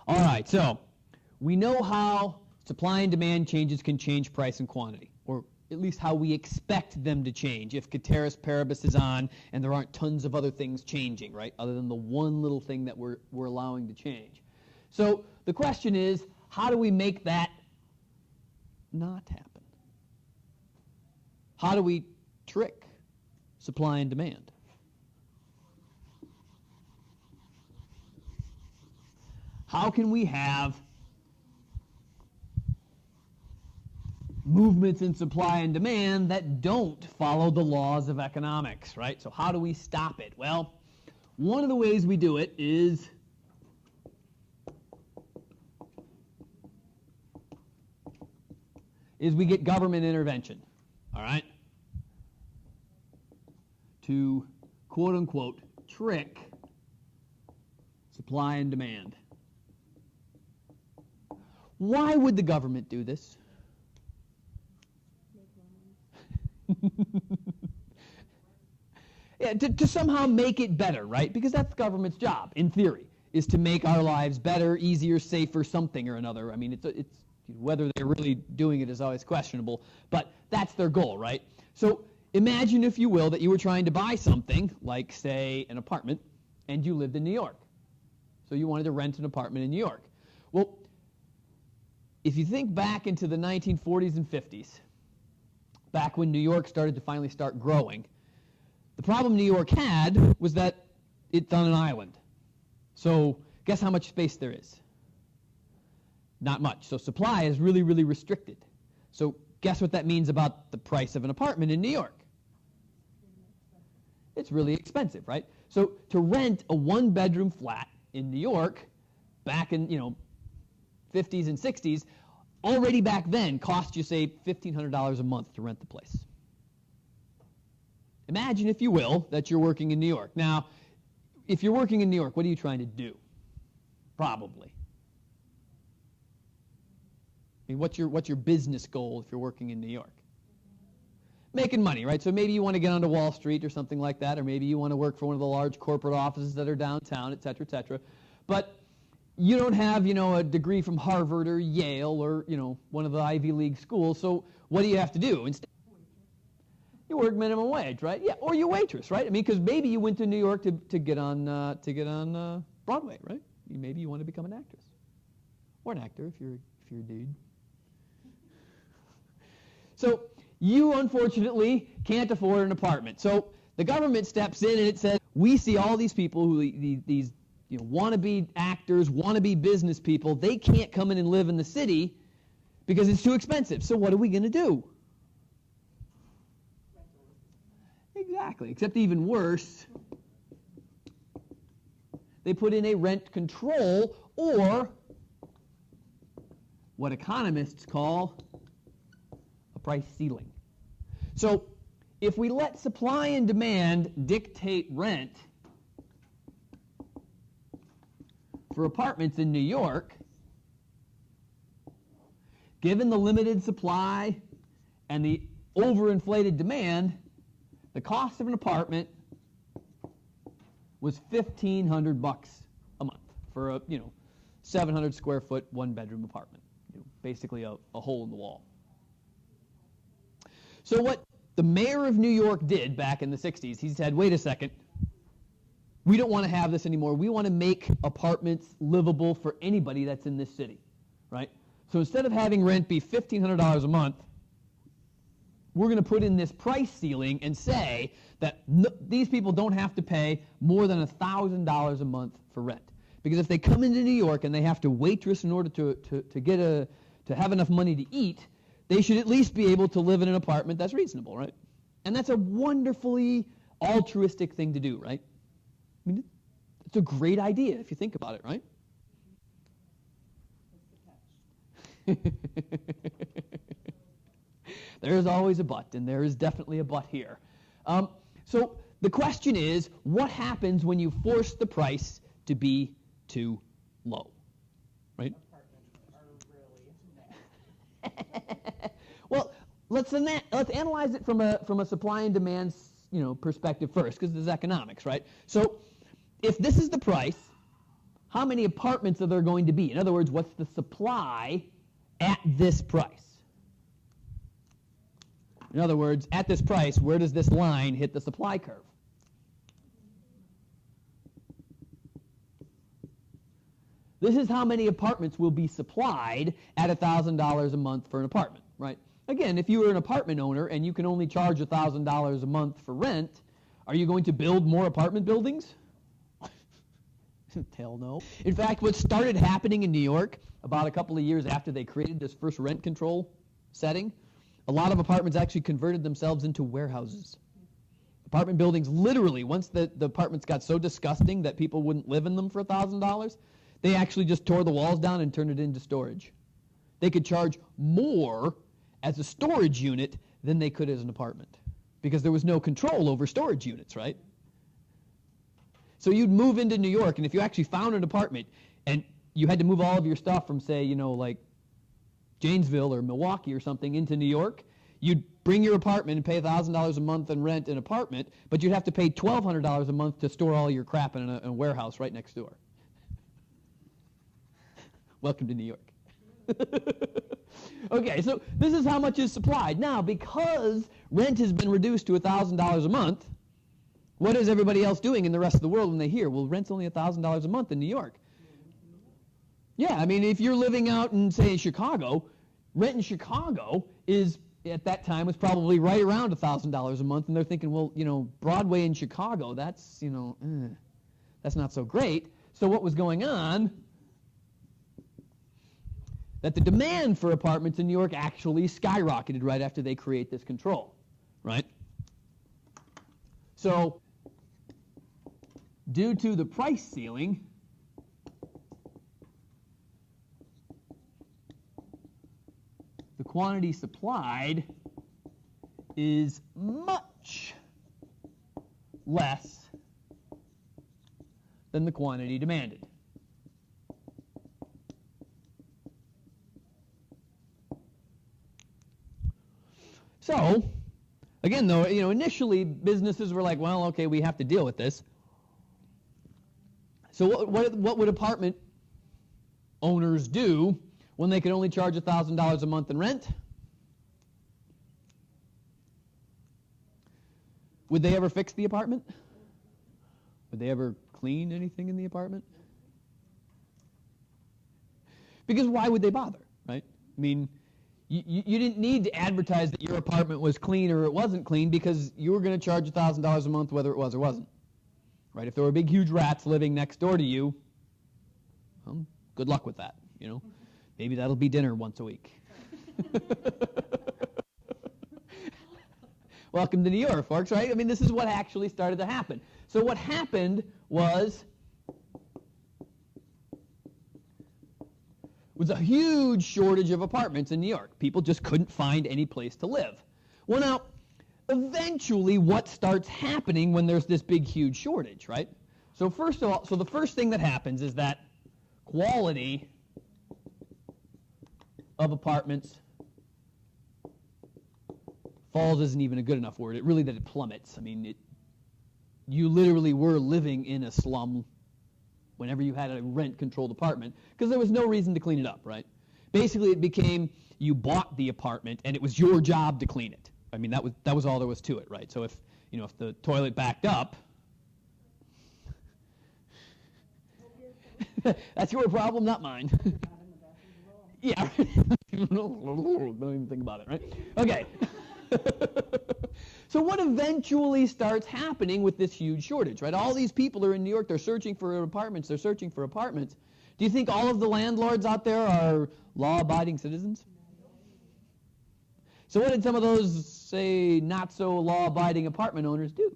All right, so we know how supply and demand changes can change price and quantity, or at least how we expect them to change if ceteris paribus is on and there aren't tons of other things changing, right, other than the one little thing that we're allowing to change. So the question is, how do we make that not happen? How do we trick supply and demand? How can we have movements in supply and demand that don't follow the laws of economics, right? So how do we stop it? Well, one of the ways we do it is we get government intervention, all right, to quote unquote trick supply and demand. Why would the government do this? Yeah, to somehow make it better, right? Because that's the government's job, in theory, is to make our lives better, easier, safer, something or another. I mean, it's whether they're really doing it is always questionable, but that's their goal, right? So imagine, if you will, that you were trying to buy something, like, say, an apartment, and you lived in New York. So you wanted to rent an apartment in New York. Well, if you think back into the 1940s and 50s, back when New York started to finally start growing, the problem New York had was that it's on an island. So guess how much space there is? Not much. So supply is really, really restricted. So guess what that means about the price of an apartment in New York? It's really expensive, right? So to rent a one-bedroom flat in New York back in, 50s and 60s, already back then cost you, say, $1,500 a month to rent the place. Imagine, if you will, that you're working in New York. Now, if you're working in New York, what are you trying to do? Probably. I mean, what's your business goal if you're working in New York? Making money, right? So maybe you want to get onto Wall Street or something like that, or maybe you want to work for one of the large corporate offices that are downtown, et cetera, et cetera. But you don't have, a degree from Harvard or Yale or, one of the Ivy League schools. So what do you have to do? Instead, you work minimum wage, right? Yeah, or you waitress, right? I mean, because maybe you went to New York to get on Broadway, right? Maybe you want to become an actress or an actor if you're a dude. So you unfortunately can't afford an apartment. So the government steps in and it says, we see all these people who these wannabe actors, wannabe business people, they can't come in and live in the city because it's too expensive. So what are we going to do? Exactly, except even worse, they put in a rent control, or what economists call a price ceiling. So if we let supply and demand dictate rent for apartments in New York, given the limited supply and the overinflated demand, the cost of an apartment was $1,500 a month for a 700 square foot, one bedroom apartment, basically a hole in the wall. So what the mayor of New York did back in the 60s, he said, wait a second, we don't want to have this anymore. We want to make apartments livable for anybody that's in this city, right? So instead of having rent be $1,500 a month, we're going to put in this price ceiling and say that these people don't have to pay more than $1,000 a month for rent. Because if they come into New York and they have to waitress in order to have enough money to eat, they should at least be able to live in an apartment that's reasonable, right? And that's a wonderfully altruistic thing to do, right? I mean, it's a great idea if you think about it, right? There is always a but, and there is definitely a but here. So the question is, what happens when you force the price to be too low, right? Well, let's analyze it from a supply and demand perspective first, because this is economics, right? So if this is the price, how many apartments are there going to be? In other words, what's the supply at this price? In other words, at this price, where does this line hit the supply curve? This is how many apartments will be supplied at $1,000 a month for an apartment, right? Again, if you were an apartment owner and you can only charge $1,000 a month for rent, are you going to build more apartment buildings? Hell no. In fact, what started happening in New York about a couple of years after they created this first rent control setting, a lot of apartments actually converted themselves into warehouses. Apartment buildings, literally, once the apartments got so disgusting that people wouldn't live in them for $1,000, they actually just tore the walls down and turned it into storage. They could charge more as a storage unit than they could as an apartment because there was no control over storage units, right? So you'd move into New York, and if you actually found an apartment and you had to move all of your stuff from, say, like Janesville or Milwaukee or something into New York, you'd bring your apartment and pay $1,000 a month and rent an apartment, but you'd have to pay $1,200 a month to store all your crap in a warehouse right next door. Welcome to New York. Okay, so this is how much is supplied. Now, because rent has been reduced to $1,000 a month, what is everybody else doing in the rest of the world when they hear, well, rent's only $1,000 a month in New York? Yeah, I mean, if you're living out in, say, Chicago, rent in Chicago is, at that time, was probably right around $1,000 a month, and they're thinking, well, Broadway in Chicago, that's, that's not so great. So what was going on? That the demand for apartments in New York actually skyrocketed right after they create this control, right? So, due to the price ceiling, the quantity supplied is much less than the quantity demanded. So, again, though, initially businesses were like, well, okay, we have to deal with this. So what would apartment owners do when they could only charge $1,000 a month in rent? Would they ever fix the apartment? Would they ever clean anything in the apartment? Because why would they bother, right? I mean, you didn't need to advertise that your apartment was clean or it wasn't clean because you were going to charge $1,000 a month whether it was or wasn't. Right? If there were big, huge rats living next door to you, well, good luck with that, Maybe that'll be dinner once a week. Welcome to New York, folks, right? I mean, this is what actually started to happen. So what happened was a huge shortage of apartments in New York. People just couldn't find any place to live. Well, now, eventually, what starts happening when there's this big, huge shortage, right? So first of all, the first thing that happens is that quality of apartments falls isn't even a good enough word. It plummets. I mean, you literally were living in a slum whenever you had a rent-controlled apartment, because there was no reason to clean it up, right? Basically, it became you bought the apartment, and it was your job to clean it. I mean, that was all there was to it, right? So if the toilet backed up, that's your problem, not mine. Yeah. Don't even think about it, right? Okay. So what eventually starts happening with this huge shortage, right? All these people are in New York, they're searching for apartments, Do you think all of the landlords out there are law-abiding citizens? So what did some of those, say, not-so-law-abiding apartment owners do?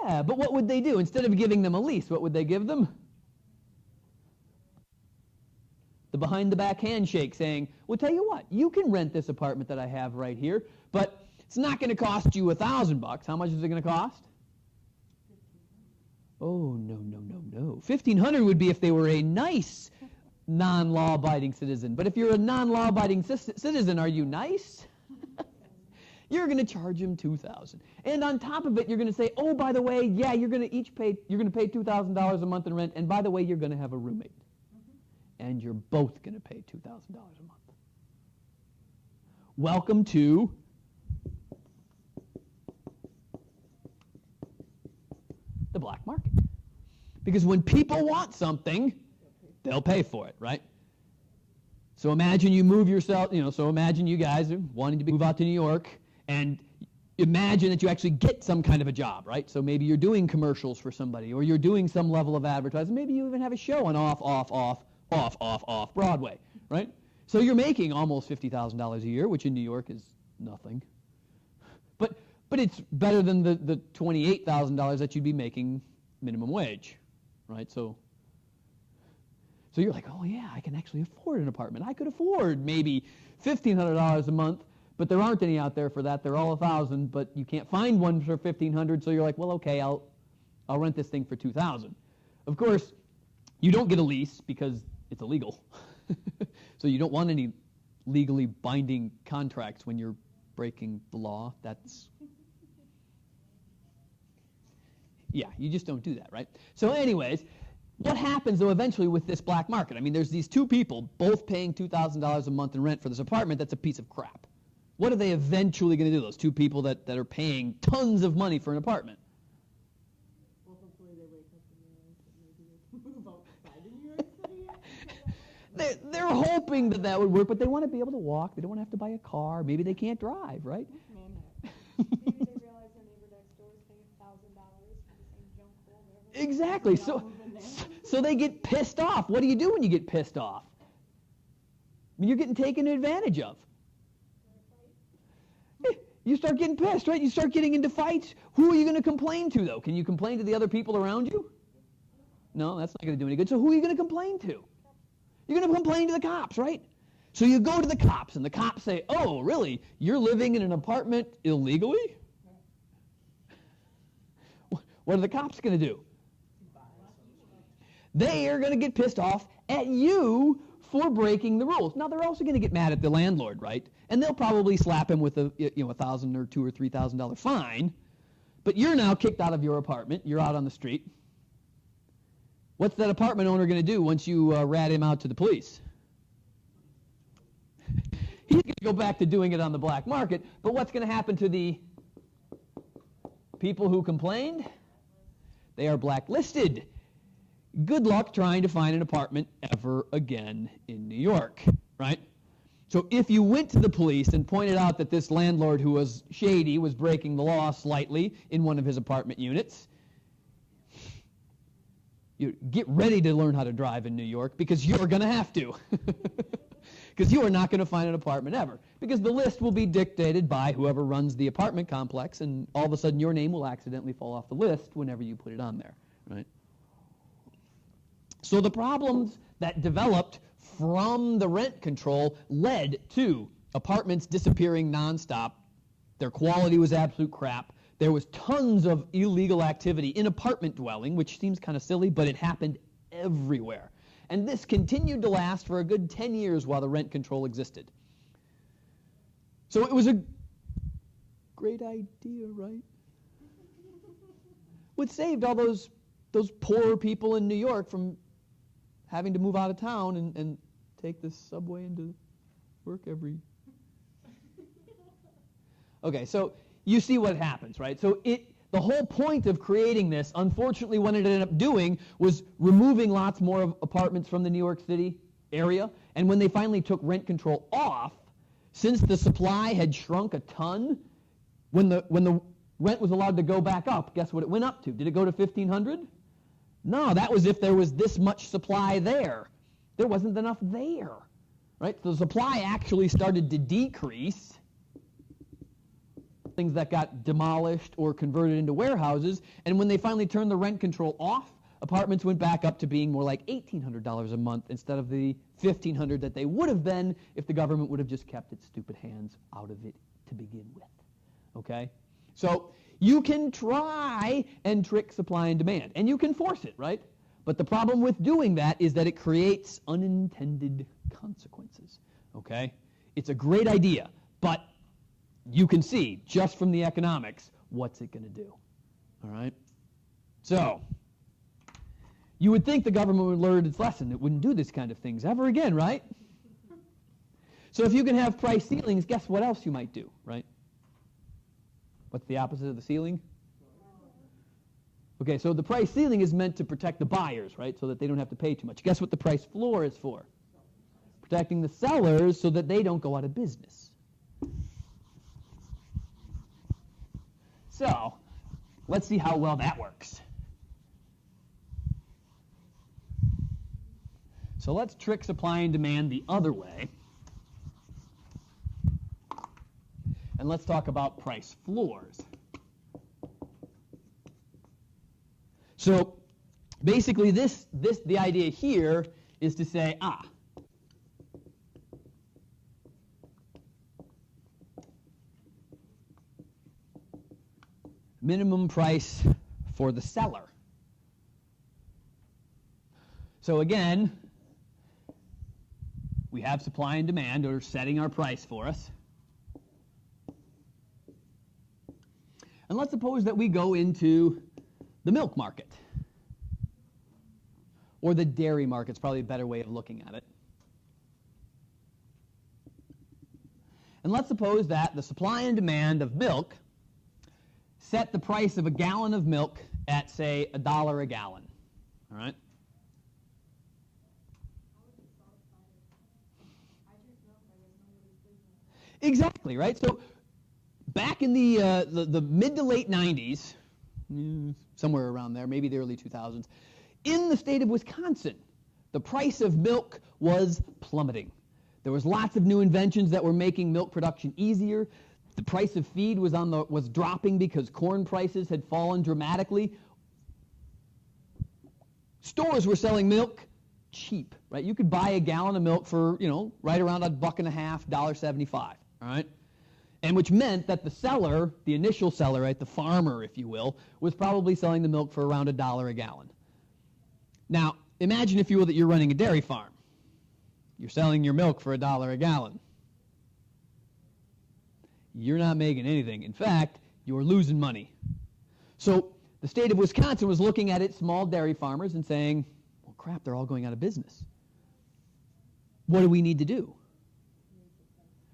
Yeah, but what would they do? Instead of giving them a lease, what would they give them? The behind-the-back handshake saying, well, tell you what, you can rent this apartment that I have right here, but it's not going to cost you $1,000. How much is it going to cost? Oh, no. $1,500 would be if they were a nice non-law-abiding citizen. But if you're a non-law-abiding citizen, are you nice? You're going to charge them $2,000. And on top of it, you're going to say, oh, by the way, yeah, you're going to pay $2,000 a month in rent, and by the way, you're going to have a roommate. And you're both going to pay $2,000 a month. Welcome to the black market. Because when people want something, they'll pay for it, right? So imagine you move yourself, so imagine you guys are wanting to move out to New York, and imagine that you actually get some kind of a job, right? So maybe you're doing commercials for somebody, or you're doing some level of advertising. Maybe you even have a show on off Broadway, right? So you're making almost $50,000 a year, which in New York is nothing. But it's better than the $28,000 that you'd be making minimum wage, right? So you're like, oh yeah, I can actually afford an apartment. I could afford maybe $1,500 a month, but there aren't any out there for that. They're all $1,000, but you can't find one for $1,500. So you're like, well, okay, I'll rent this thing for $2,000. Of course, you don't get a lease because it's illegal. So you don't want any legally binding contracts when you're breaking the law. Yeah, you just don't do that, right? So anyways, what happens, though, eventually with this black market? I mean, there's these two people both paying $2,000 a month in rent for this apartment that's a piece of crap. What are they eventually going to do, those two people that are paying tons of money for an apartment? Well, hopefully they wake up and realize that maybe they can move outside of New York City. They're hoping that would work, but they want to be able to walk. They don't want to have to buy a car. Maybe they can't drive, right? Maybe they realize their neighbor next door is paying $1,000 for the same junk hole. Exactly. So they get pissed off. What do you do when you get pissed off? I mean, you're getting taken advantage of. You start getting pissed, right? You start getting into fights. Who are you going to complain to, though? Can you complain to the other people around you? No, that's not going to do any good. So who are you going to complain to? You're going to complain to the cops, right? So you go to the cops, and the cops say, oh, really? You're living in an apartment illegally? What are the cops going to do? They are going to get pissed off at you for breaking the rules. Now, they're also going to get mad at the landlord, right? And they'll probably slap him with a $1,000 or $2,000 or $3,000 fine. But you're now kicked out of your apartment. You're out on the street. What's that apartment owner going to do once you rat him out to the police? He's going to go back to doing it on the black market. But what's going to happen to the people who complained? They are blacklisted. Good luck trying to find an apartment ever again in New York, right? So if you went to the police and pointed out that this landlord who was shady was breaking the law slightly in one of his apartment units, you get ready to learn how to drive in New York, because you're going to have to. Because you are not going to find an apartment ever. Because the list will be dictated by whoever runs the apartment complex, and all of a sudden your name will accidentally fall off the list whenever you put it on there, right? So the problems that developed from the rent control led to apartments disappearing nonstop. Their quality was absolute crap. There was tons of illegal activity in apartment dwelling, which seems kind of silly, but it happened everywhere. And this continued to last for a good 10 years while the rent control existed. So it was a great idea, right? What saved all those poor people in New York from having to move out of town and take the subway into work every... Okay, so you see what happens, right? So the whole point of creating this, unfortunately, what it ended up doing was removing lots more of apartments from the New York City area. And when they finally took rent control off, since the supply had shrunk a ton, when the rent was allowed to go back up, guess what it went up to? Did it go to $1,500? No, that was if there was this much supply there. There wasn't enough there, right? So the supply actually started to decrease. Things that got demolished or converted into warehouses, and when they finally turned the rent control off, apartments went back up to being more like $1,800 a month instead of the $1,500 that they would have been if the government would have just kept its stupid hands out of it to begin with, okay? So you can try and trick supply and demand, and you can force it, right? But the problem with doing that is that it creates unintended consequences, okay? It's a great idea, but you can see just from the economics, what's it going to do? All right? So, you would think the government would learn its lesson. It wouldn't do this kind of things ever again, right? So if you can have price ceilings, guess what else you might do, right? What's the opposite of the ceiling? Okay, so the price ceiling is meant to protect the buyers, right, so that they don't have to pay too much. Guess what the price floor is for? Protecting the sellers so that they don't go out of business. So, let's see how well that works. So let's trick supply and demand the other way. And let's talk about price floors. So basically the idea here is to say, minimum price for the seller. So again, we have supply and demand are setting our price for us. And let's suppose that we go into the milk market. Or the dairy market is probably a better way of looking at it. And let's suppose that the supply and demand of milk set the price of a gallon of milk at, say, $1 a gallon. All right? Exactly, right? So back in the mid to late 90s, somewhere around there, maybe the early 2000s, in the state of Wisconsin, the price of milk was plummeting. There was lots of new inventions that were making milk production easier. The price of feed was dropping because corn prices had fallen dramatically. Stores were selling milk cheap, right? You could buy a gallon of milk for, right around $1.50, $1.75, all right? And which meant that the seller, the initial seller, right, the farmer, if you will, was probably selling the milk for around $1 a gallon. Now, imagine, if you will, that you're running a dairy farm. You're selling your milk for $1 a gallon. You're not making anything. In fact, you're losing money. So the state of Wisconsin was looking at its small dairy farmers and saying, well, crap, they're all going out of business. What do we need to do?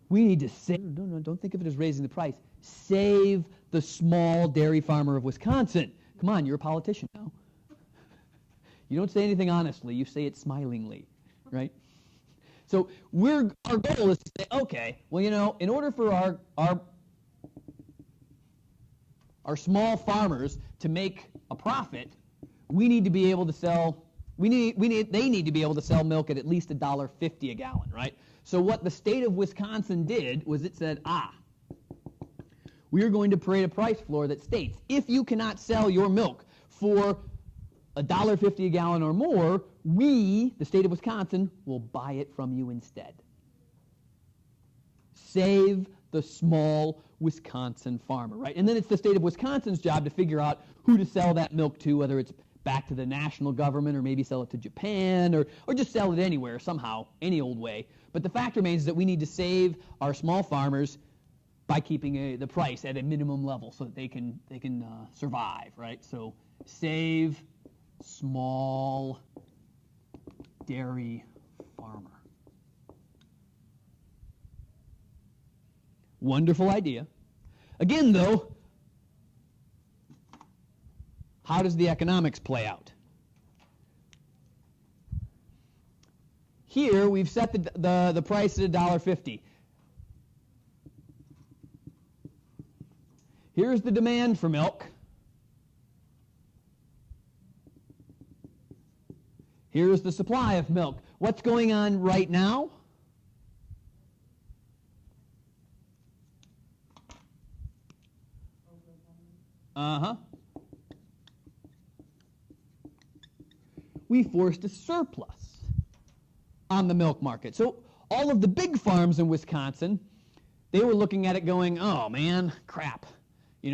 We need to save, no, don't think of it as raising the price. Save the small dairy farmer of Wisconsin. Come on, you're a politician now. You don't say anything honestly, you say it smilingly, right? So our goal is to say, okay, well, in order for our small farmers to make a profit, we need to be able to sell, they need to be able to sell milk at least $1.50 a gallon, right? So what the state of Wisconsin did was it said, we are going to create a price floor that states, if you cannot sell your milk for $1.50 a gallon or more, we, the state of Wisconsin, will buy it from you instead. Save the small Wisconsin farmer, right? And then it's the state of Wisconsin's job to figure out who to sell that milk to, whether it's back to the national government or maybe sell it to Japan or just sell it anywhere somehow, any old way. But the fact remains that we need to save our small farmers by keeping the price at a minimum level so that they can survive, right? So save small dairy farmer. Wonderful idea. Again, though, how does the economics play out? Here, we've set the price at $1.50. Here's the demand for milk. Here's the supply of milk. What's going on right now? We forced a surplus on the milk market. So all of the big farms in Wisconsin, they were looking at it going, oh man, crap, we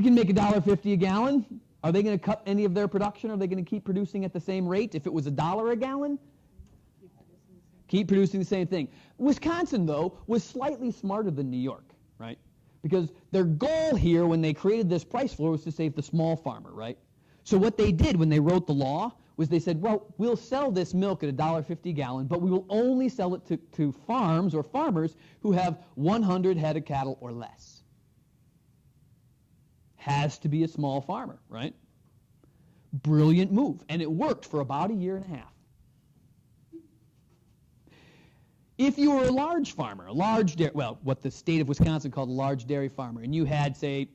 can make $1.50 a gallon. Are they going to cut any of their production? Are they going to keep producing at the same rate? If it was $1 a gallon, Keep producing the same thing. Wisconsin, though, was slightly smarter than New York, right? Because their goal here when they created this price floor was to save the small farmer, right? So what they did when they wrote the law was they said, well, we'll sell this milk at $1.50 a gallon, but we will only sell it to farms or farmers who have 100 head of cattle or less. Has to be a small farmer, right? Brilliant move. And it worked for about a year and a half. If you were a large farmer, what the state of Wisconsin called a large dairy farmer, and you had, say,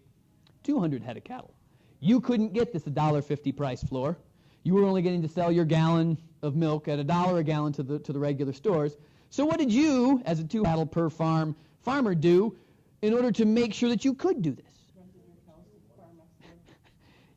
200 head of cattle, you couldn't get this $1.50 price floor. You were only getting to sell your gallon of milk at $1 a gallon to the regular stores. So what did you, as a 2 cattle per farmer, do in order to make sure that you could do this?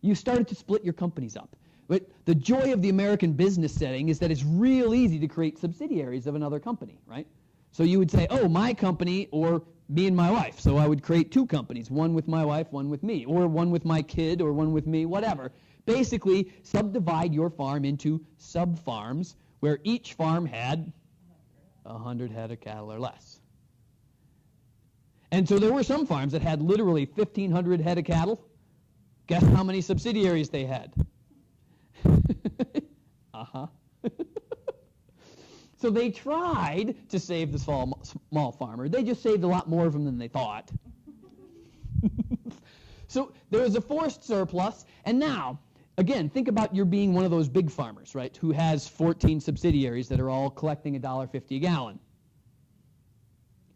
You started to split your companies up. But the joy of the American business setting is that it's real easy to create subsidiaries of another company, right? So you would say, oh, my company or me and my wife. So I would create 2 companies, one with my wife, one with me, or one with my kid, or one with me, whatever. Basically, subdivide your farm into sub-farms where each farm had 100 head of cattle or less. And so there were some farms that had literally 1,500 head of cattle. Guess how many subsidiaries they had? So they tried to save the small farmer. They just saved a lot more of them than they thought. So there was a forced surplus, and now, again, think about you being one of those big farmers, right, who has 14 subsidiaries that are all collecting $1.50 a gallon.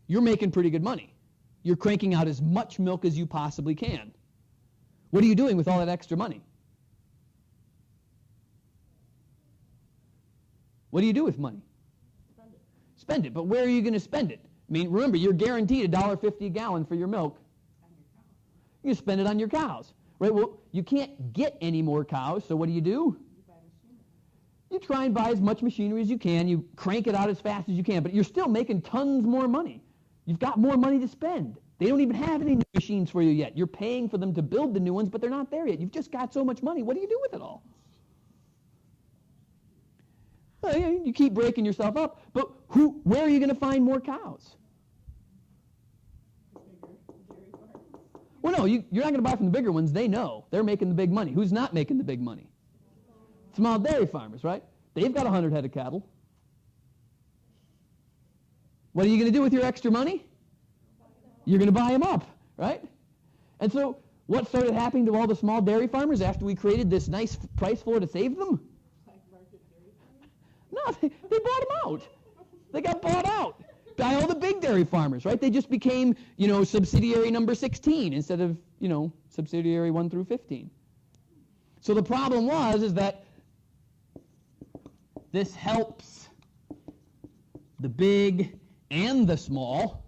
You're making pretty good money. You're cranking out as much milk as you possibly can. What are you doing with all that extra money? What do you do with money? Spend it. Spend it, but where are you going to spend it? I mean, remember, you're guaranteed $1.50 a gallon for your milk. You spend it on your cows, right? Well, you can't get any more cows, so what do? You buy machinery. You try and buy as much machinery as you can. You crank it out as fast as you can, but you're still making tons more money. You've got more money to spend. They don't even have any new machines for you yet. You're paying for them to build the new ones, but they're not there yet. You've just got so much money. What do you do with it all? Well, you keep breaking yourself up, but where are you going to find more cows? Well, no, you're not going to buy from the bigger ones. They know. They're making the big money. Who's not making the big money? Small dairy farmers, right? They've got 100 head of cattle. What are you going to do with your extra money? You're going to buy them up, right? And so what started happening to all the small dairy farmers after we created this nice price floor to save them? No, they bought them out. They got bought out by all the big dairy farmers, right? They just became, subsidiary number 16 instead of, subsidiary 1 through 15. So the problem is that this helps the big and the small.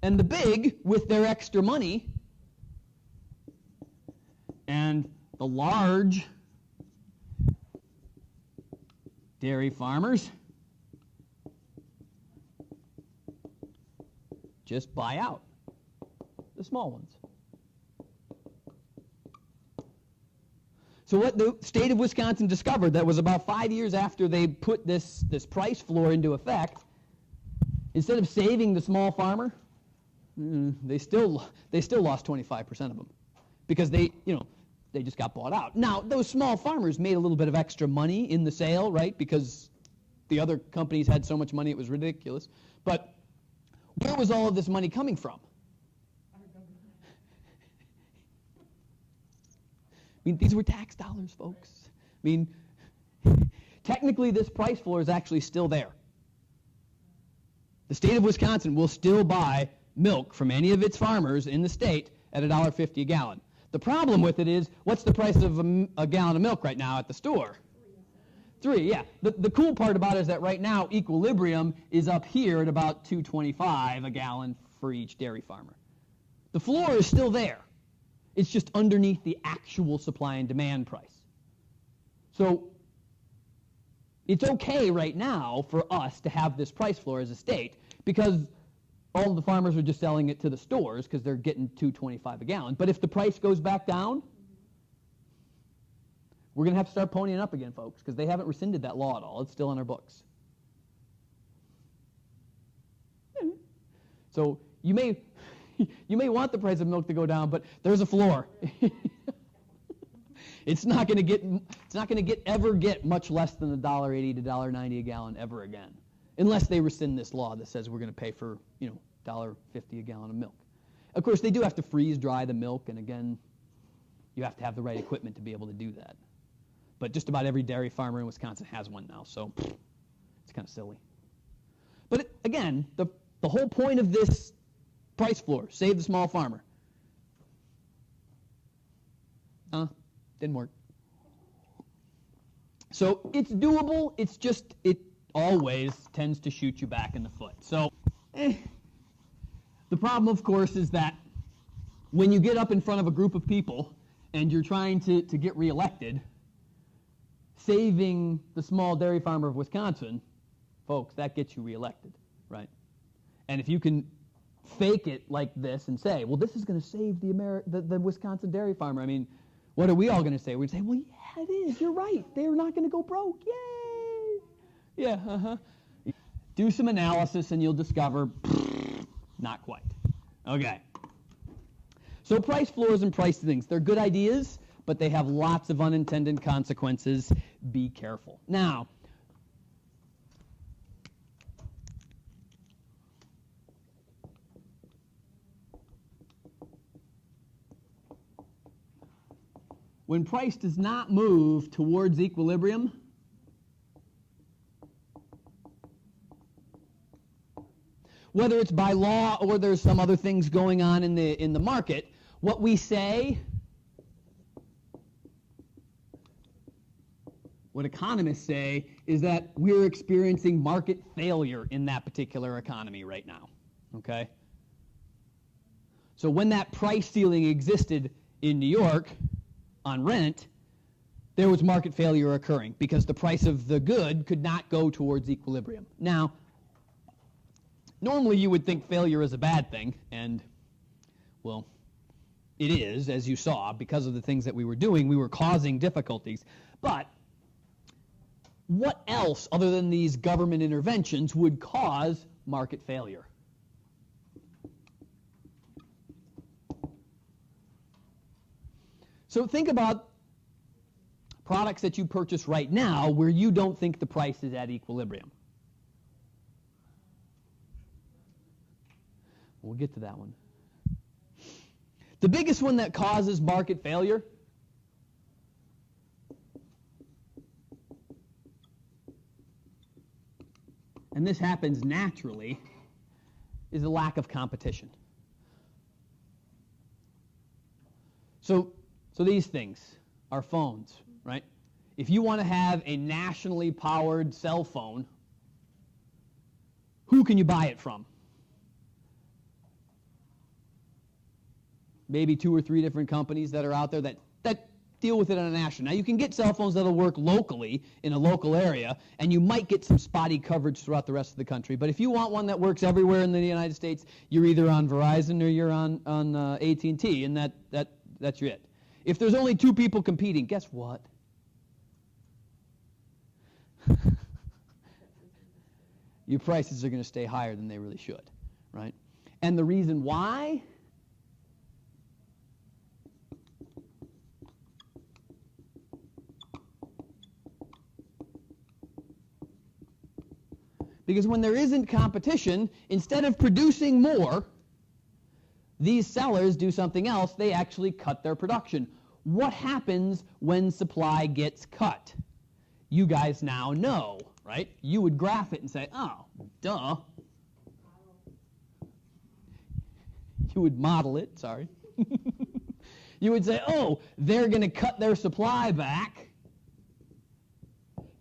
And the big, with their extra money, and the large dairy farmers just buy out the small ones. So what the state of Wisconsin discovered, that was about 5 years after they put this price floor into effect, instead of saving the small farmer, they still lost 25% of them because they just got bought out. Now, those small farmers made a little bit of extra money in the sale, right? Because the other companies had so much money it was ridiculous. But where was all of this money coming from? I mean, these were tax dollars, folks. I mean, technically this price floor is actually still there. The state of Wisconsin will still buy milk from any of its farmers in the state at $1.50 a gallon. The problem with it is, what's the price of a gallon of milk right now at the store? $3, yeah. The cool part about it is that right now, equilibrium is up here at about $2.25 a gallon for each dairy farmer. The floor is still there. It's just underneath the actual supply and demand price. So it's okay right now for us to have this price floor as a state because all of the farmers are just selling it to the stores because they're getting $2.25 a gallon. But if the price goes back down, We're going to have to start ponying up again, folks, because they haven't rescinded that law at all. It's still on our books. So you may want the price of milk to go down, but there's a floor. It's not going to ever get much less than $1.80 to $1.90 a gallon ever again, unless they rescind this law that says we're going to pay for $1.50 a gallon of milk. Of course, they do have to freeze dry the milk, and again, you have to have the right equipment to be able to do that. But just about every dairy farmer in Wisconsin has one now, so it's kind of silly. But again, the whole point of this price floor, save the small farmer. Didn't work. So it's doable, it's just, it always tends to shoot you back in the foot. So the problem, of course, is that when you get up in front of a group of people and you're trying to get reelected, saving the small dairy farmer of Wisconsin, folks, that gets you reelected, right? And if you can fake it like this and say, well, this is going to save the Wisconsin dairy farmer, I mean, what are we all going to say? We'd say, well, yeah, it is. You're right. They're not going to go broke. Yay! Yeah, Do some analysis and you'll discover, not quite. Okay. So price floors and price things, they're good ideas, but they have lots of unintended consequences. Be careful. Now, when price does not move towards equilibrium, whether it's by law or there's some other things going on in the market, what we say, what economists say, is that we're experiencing market failure in that particular economy right now. Okay? So when that price ceiling existed in New York on rent, there was market failure occurring because the price of the good could not go towards equilibrium. Now, normally you would think failure is a bad thing, and, well, it is, as you saw, because of the things that we were doing, we were causing difficulties. But what else, other than these government interventions, would cause market failure? So think about products that you purchase right now where you don't think the price is at equilibrium. We'll get to that one. The biggest one that causes market failure and this happens naturally, is a lack of competition. So these things are phones, right? If you want to have a nationally powered cell phone, who can you buy it from? Maybe 2 or 3 different companies that are out there that deal with it on a national. Now, you can get cell phones that'll work locally in a local area, and you might get some spotty coverage throughout the rest of the country. But if you want one that works everywhere in the United States, you're either on Verizon or you're on AT&T, and that's it. If there's only 2 people competing, guess what? Your prices are going to stay higher than they really should, right? And the reason why? Because when there isn't competition, instead of producing more, these sellers do something else. They actually cut their production. What happens when supply gets cut? You guys now know, right? You would graph it and say, oh, duh. You would model it, sorry. You would say, oh, they're going to cut their supply back.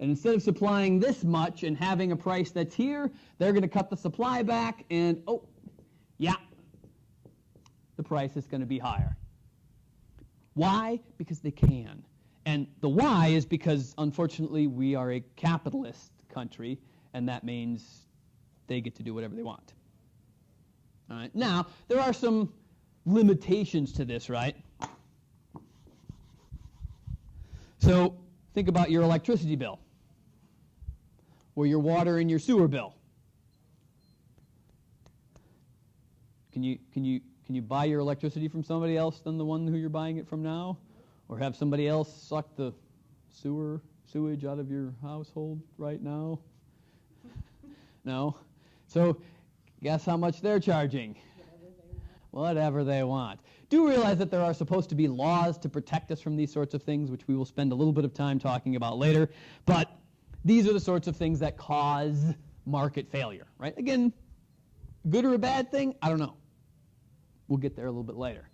And instead of supplying this much and having a price that's here, they're going to cut the supply back and, oh, yeah, the price is going to be higher. Why? Because they can. And the why is because, unfortunately, we are a capitalist country, and that means they get to do whatever they want. All right. Now, there are some limitations to this, right? So Think about your electricity bill or your water and your sewer bill. Can you buy your electricity from somebody else than the one who you're buying it from now? Or have somebody else suck the sewage out of your household right now? No? So guess how much they're charging? Whatever they want. Do realize that there are supposed to be laws to protect us from these sorts of things, which we will spend a little bit of time talking about later. But these are the sorts of things that cause market failure, right? Again, good or a bad thing? I don't know. We'll get there a little bit later.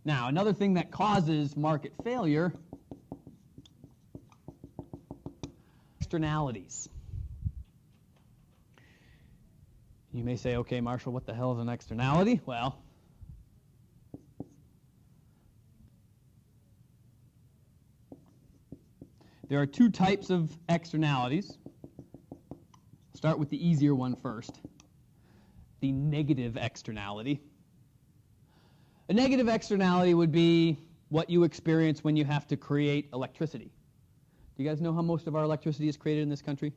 Now, another thing that causes market failure, externalities. You may say, okay, Marshall, what the hell is an externality? Well, there are two types of externalities. Start with the easier one first, the negative externality. A negative externality would be what you experience when you have to create electricity. Do you guys know how most of our electricity is created in this country?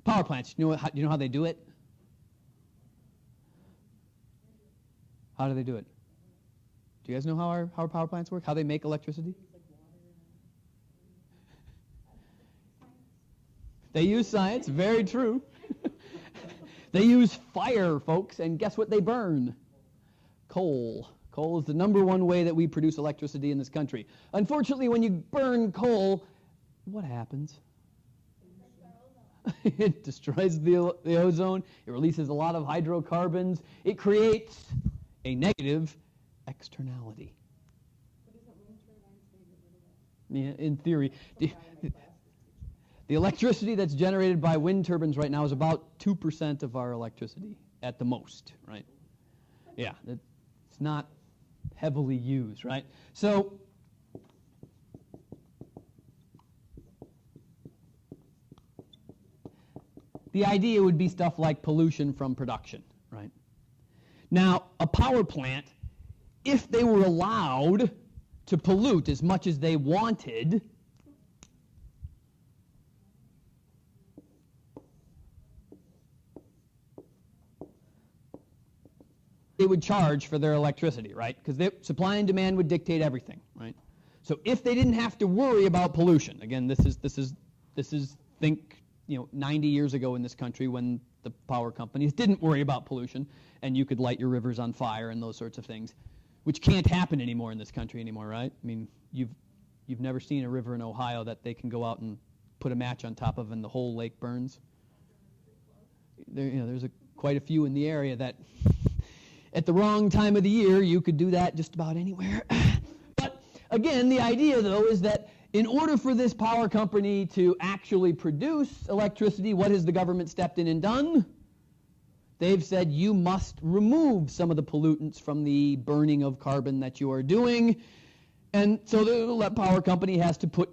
Power plants. Do you know how they do it? How do they do it? Do you guys know how our power plants work? How they make electricity? They use science, very true. They use fire, folks, and guess what they burn? Coal. Coal is the #1 way that we produce electricity in this country. Unfortunately, when you burn coal, what happens? It destroys the ozone. It releases a lot of hydrocarbons. It creates a negative externality. Yeah, in theory. The electricity that's generated by wind turbines right now is about 2% of our electricity at the most, right? Yeah, it's not heavily used, right? So the idea would be stuff like pollution from production, right? Now, a power plant, if they were allowed to pollute as much as they wanted, they would charge for their electricity, right? Because supply and demand would dictate everything, right? So if they didn't have to worry about pollution, again, this is think 90 years ago in this country when the power companies didn't worry about pollution, and you could light your rivers on fire and those sorts of things, which can't happen anymore in this country anymore, right? I mean, you've never seen a river in Ohio that they can go out and put a match on top of and the whole lake burns. There's quite a few in the area that at the wrong time of the year, you could do that just about anywhere. But again, the idea, though, is that in order for this power company to actually produce electricity, what has the government stepped in and done? They've said you must remove some of the pollutants from the burning of carbon that you are doing. And so the power company has to put,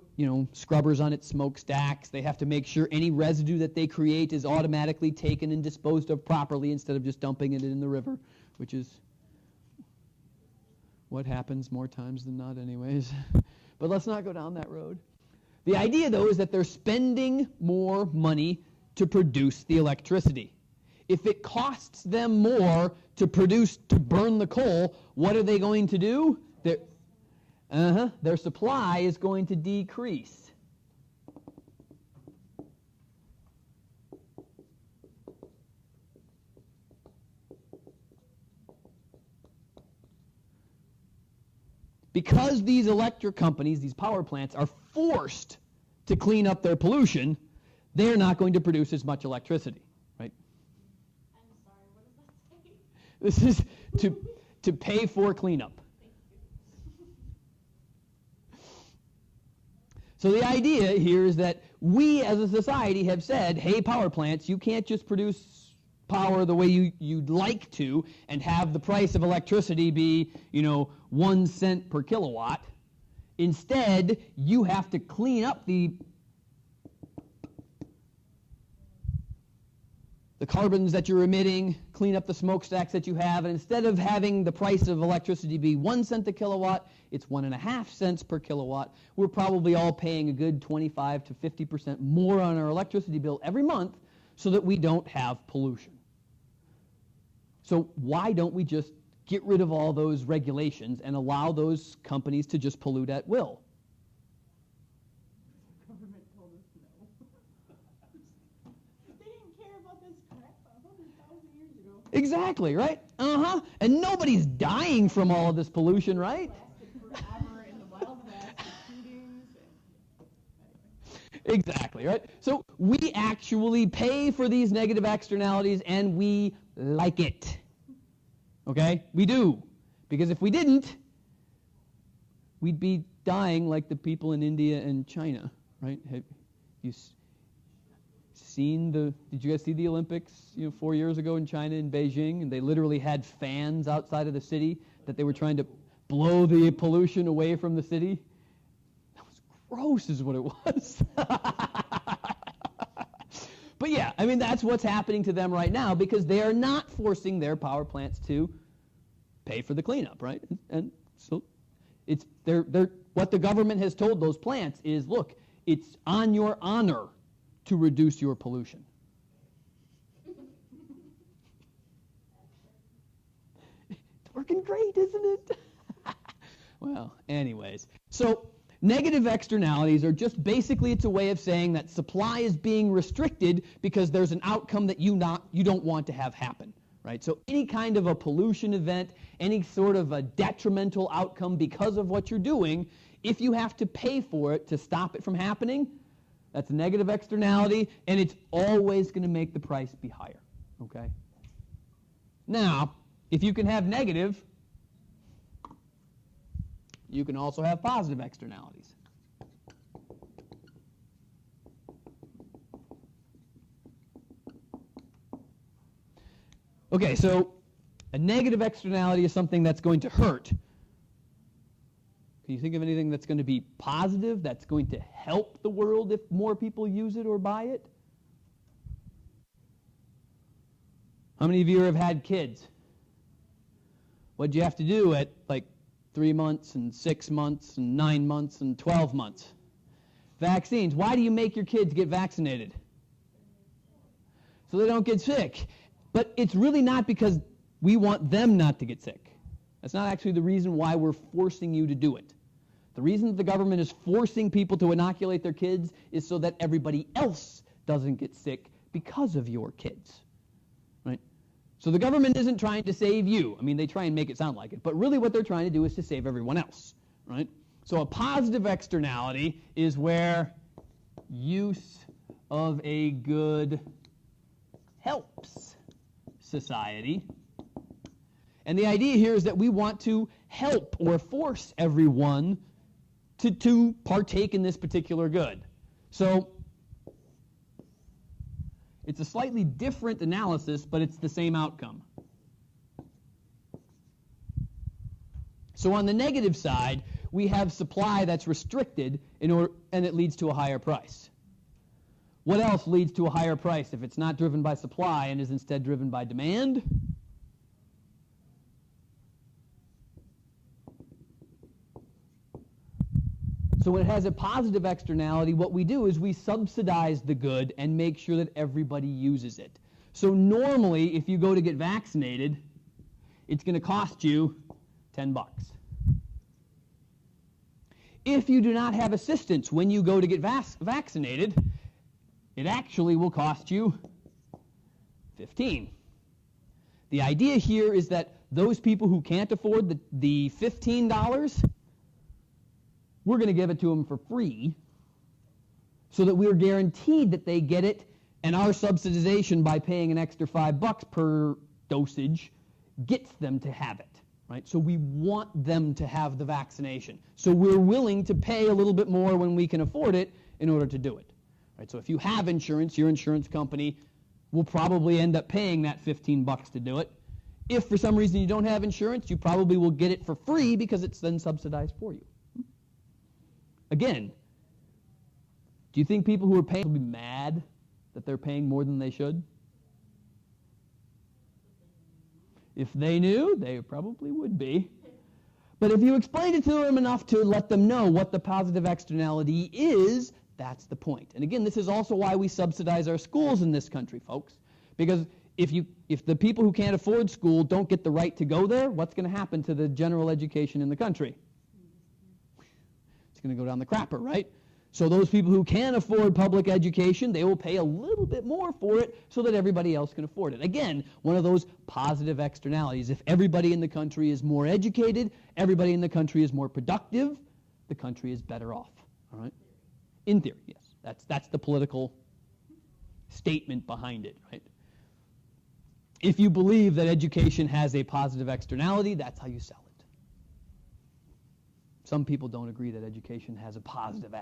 scrubbers on its smokestacks. They have to make sure any residue that they create is automatically taken and disposed of properly instead of just dumping it in the river, which is what happens more times than not anyways. But let's not go down that road. The idea, though, is that they're spending more money to produce the electricity. If it costs them more to burn the coal, what are they going to do? Their supply is going to decrease. Because these electric companies, these power plants, are forced to clean up their pollution, they're not going to produce as much electricity, right? I'm sorry, what does that say? This is to pay for cleanup. So the idea here is that we as a society have said, hey, power plants, you can't just produce power the way you'd like to and have the price of electricity be, 1 cent per kilowatt. Instead, you have to clean up the the carbons that you're emitting, clean up the smokestacks that you have, and instead of having the price of electricity be 1 cent a kilowatt, it's 1.5 cents per kilowatt. We're probably all paying a good 25 to 50% more on our electricity bill every month so that we don't have pollution. So why don't we just get rid of all those regulations and allow those companies to just pollute at will? The government told us no. They didn't care about this crap 100,000 years ago. Exactly, right? And nobody's dying from all of this pollution, right? Lasted forever in the Wild West, the shootings, and Exactly, right? So we actually pay for these negative externalities and we like it. Okay? We do. Because if we didn't, we'd be dying like the people in India and China, right? Have you seen did you guys see the Olympics, 4 years ago in China in Beijing, and they literally had fans outside of the city that they were trying to blow the pollution away from the city? That was gross is what it was. But yeah, I mean, that's what's happening to them right now because they are not forcing their power plants to pay for the cleanup, right? And so it's what the government has told those plants is, look, it's on your honor to reduce your pollution. It's working great, isn't it? Well, anyways, so negative externalities are just basically, it's a way of saying that supply is being restricted because there's an outcome that you don't want to have happen, right? So any kind of a pollution event, any sort of a detrimental outcome because of what you're doing, if you have to pay for it to stop it from happening, that's a negative externality, and it's always going to make the price be higher, okay? Now, if you can have negative, you can also have positive externalities. Okay, so a negative externality is something that's going to hurt. Can you think of anything that's going to be positive, that's going to help the world if more people use it or buy it? How many of you have had kids? What'd you have to do at 3 months and 6 months and 9 months and 12 months? Vaccines. Why do you make your kids get vaccinated? So they don't get sick. But it's really not because we want them not to get sick. That's not actually the reason why we're forcing you to do it. The reason that the government is forcing people to inoculate their kids is so that everybody else doesn't get sick because of your kids. Right? So the government isn't trying to save you. I mean, they try and make it sound like it, but really what they're trying to do is to save everyone else, right? So a positive externality is where use of a good helps society. And the idea here is that we want to help or force everyone to partake in this particular good. So it's a slightly different analysis, but it's the same outcome. So on the negative side, we have supply that's restricted and it leads to a higher price. What else leads to a higher price if it's not driven by supply and is instead driven by demand? So when it has a positive externality, what we do is we subsidize the good and make sure that everybody uses it. So normally, if you go to get vaccinated, it's going to cost you $10. If you do not have assistance when you go to get vaccinated, it actually will cost you $15. The idea here is that those people who can't afford the $15, we're going to give it to them for free so that we're guaranteed that they get it, and our subsidization by paying an extra $5 per dosage gets them to have it, right? So we want them to have the vaccination. So we're willing to pay a little bit more when we can afford it in order to do it, right? So if you have insurance, your insurance company will probably end up paying that $15 to do it. If for some reason you don't have insurance, you probably will get it for free because it's then subsidized for you. Again, do you think people who are paying will be mad that they're paying more than they should? If they knew, they probably would be. But if you explained it to them enough to let them know what the positive externality is, that's the point. And again, this is also why we subsidize our schools in this country, folks. Because if the people who can't afford school don't get the right to go there, what's going to happen to the general education in the country? It's going to go down the crapper, right? So those people who can afford public education, they will pay a little bit more for it so that everybody else can afford it. Again, one of those positive externalities. If everybody in the country is more educated, everybody in the country is more productive, the country is better off. All right? In theory, yes. That's the political statement behind it, right? If you believe that education has a positive externality, that's how you sell it. Some people don't agree that education has a positive,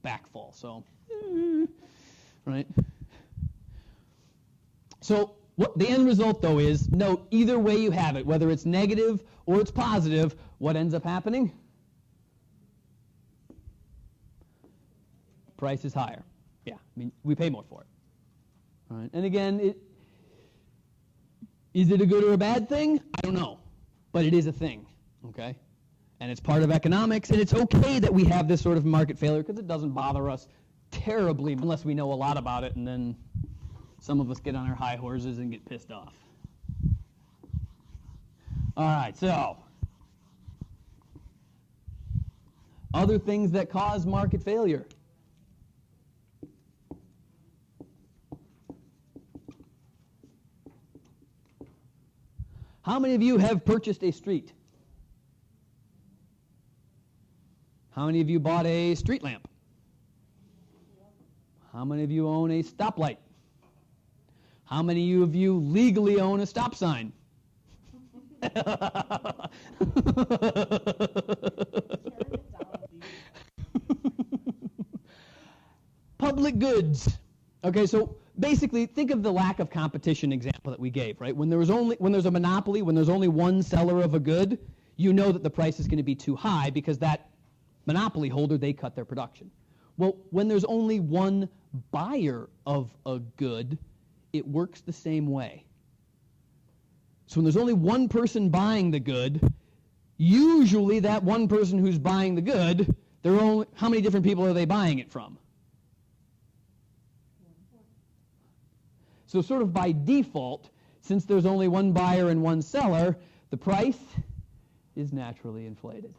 backfall. So, right? So, what the end result, though, is, note, either way you have it, whether it's negative or it's positive, what ends up happening? Price is higher. Yeah, I mean, we pay more for it. All right? And again, is it a good or a bad thing? I don't know. But it is a thing, okay? And it's part of economics, and it's okay that we have this sort of market failure because it doesn't bother us terribly unless we know a lot about it, and then some of us get on our high horses and get pissed off. All right, so other things that cause market failure. How many of you have purchased a street? How many of you bought a street lamp? How many of you own a stoplight? How many of you legally own a stop sign? Public goods. Okay, so basically think of the lack of competition example that we gave, right? When there's a monopoly, when there's only one seller of a good, you know that the price is going to be too high because that monopoly holder, they cut their production. Well, when there's only one buyer of a good, it works the same way. So when there's only one person buying the good, usually that one person who's buying the good, how many different people are they buying it from? So sort of by default, since there's only one buyer and one seller, the price is naturally inflated.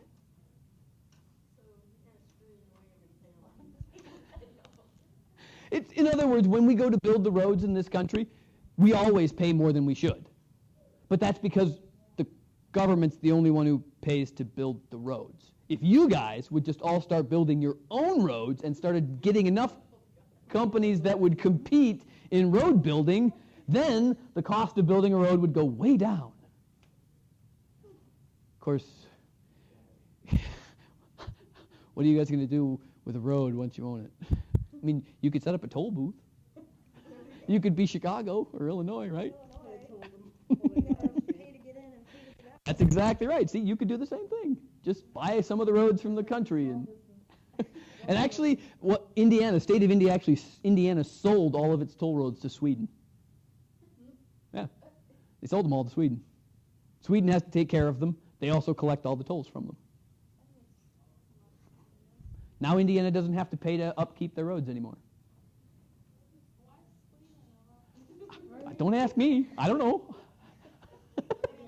In other words, when we go to build the roads in this country, we always pay more than we should. But that's because the government's the only one who pays to build the roads. If you guys would just all start building your own roads and started getting enough companies that would compete in road building, then the cost of building a road would go way down. Of course, what are you guys going to do with a road once you own it? I mean, you could set up a toll booth. You could be Chicago or Illinois, right? That's exactly right. See, you could do the same thing. Just buy some of the roads from the country. And actually, state of Indiana sold all of its toll roads to Sweden. Yeah, they sold them all to Sweden. Sweden has to take care of them. They also collect all the tolls from them. Now Indiana doesn't have to pay to upkeep their roads anymore. Don't ask me. I don't know.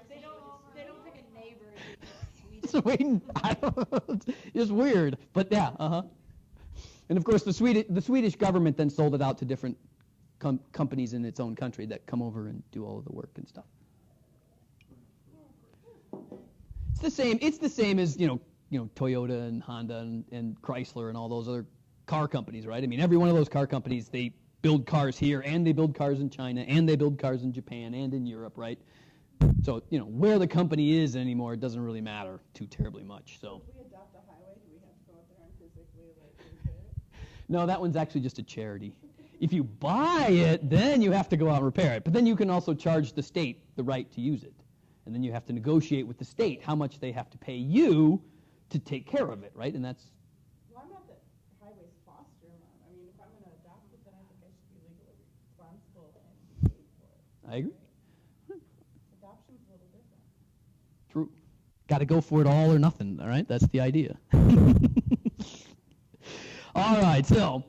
They don't pick a neighbor in Sweden. I don't know. It's weird. But yeah, And of course the Swedish government then sold it out to different companies in its own country that come over and do all of the work and stuff. It's the same as, Toyota and Honda and Chrysler and all those other car companies, right? I mean, every one of those car companies, they build cars here, and they build cars in China, and they build cars in Japan and in Europe, right? So, where the company is anymore, it doesn't really matter too terribly much. So. If we adopt a highway, do we have to go out there and physically repair it? No, that one's actually just a charity. If you buy it, then you have to go out and repair it. But then you can also charge the state the right to use it. And then you have to negotiate with the state how much they have to pay you to take care of it, right? And that's... Well, I'm not the highway's foster mom. I mean, if I'm going to adopt it, then I think I should be legally responsible and be paid for it. I agree. Adoption's Got to go for it all or nothing, all right? That's the idea. All right, so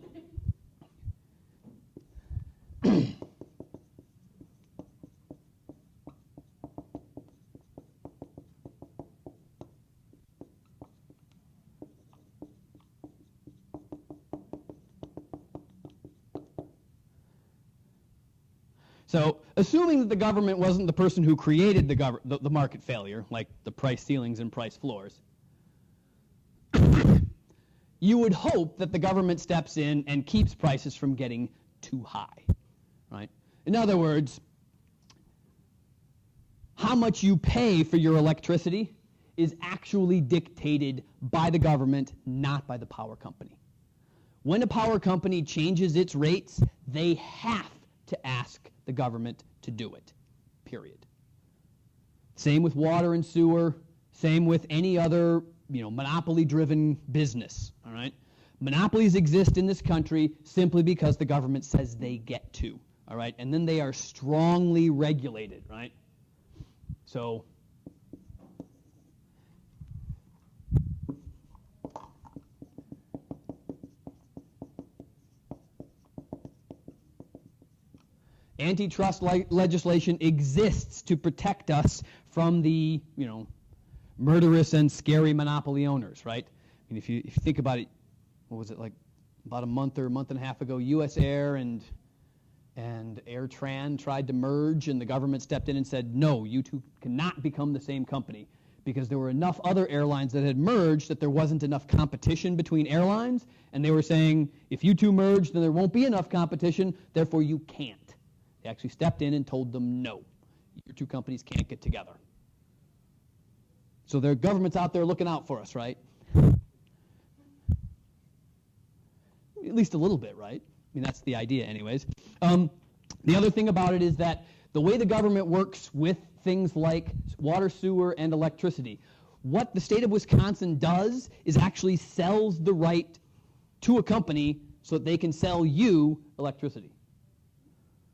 So, assuming that the government wasn't the person who created the market failure, like the price ceilings and price floors, you would hope that the government steps in and keeps prices from getting too high, right? In other words, how much you pay for your electricity is actually dictated by the government, not by the power company. When a power company changes its rates, they have to ask the government to do it, period. Same with water and sewer, same with any other, monopoly-driven business, all right? Monopolies exist in this country simply because the government says they get to, all right? And then they are strongly regulated, right? So antitrust legislation exists to protect us from the, murderous and scary monopoly owners, right? I mean, if you think about it, what was it, like about a month or a month and a half ago, U.S. Air and AirTran tried to merge, and the government stepped in and said, no, you two cannot become the same company, because there were enough other airlines that had merged that there wasn't enough competition between airlines, and they were saying, if you two merge, then there won't be enough competition, therefore you can't. They actually stepped in and told them, no, your two companies can't get together. So their government's out there looking out for us, right? At least a little bit, right? I mean, that's the idea anyways. The other thing about it is that the way the government works with things like water, sewer, and electricity, what the state of Wisconsin does is actually sells the right to a company so that they can sell you electricity.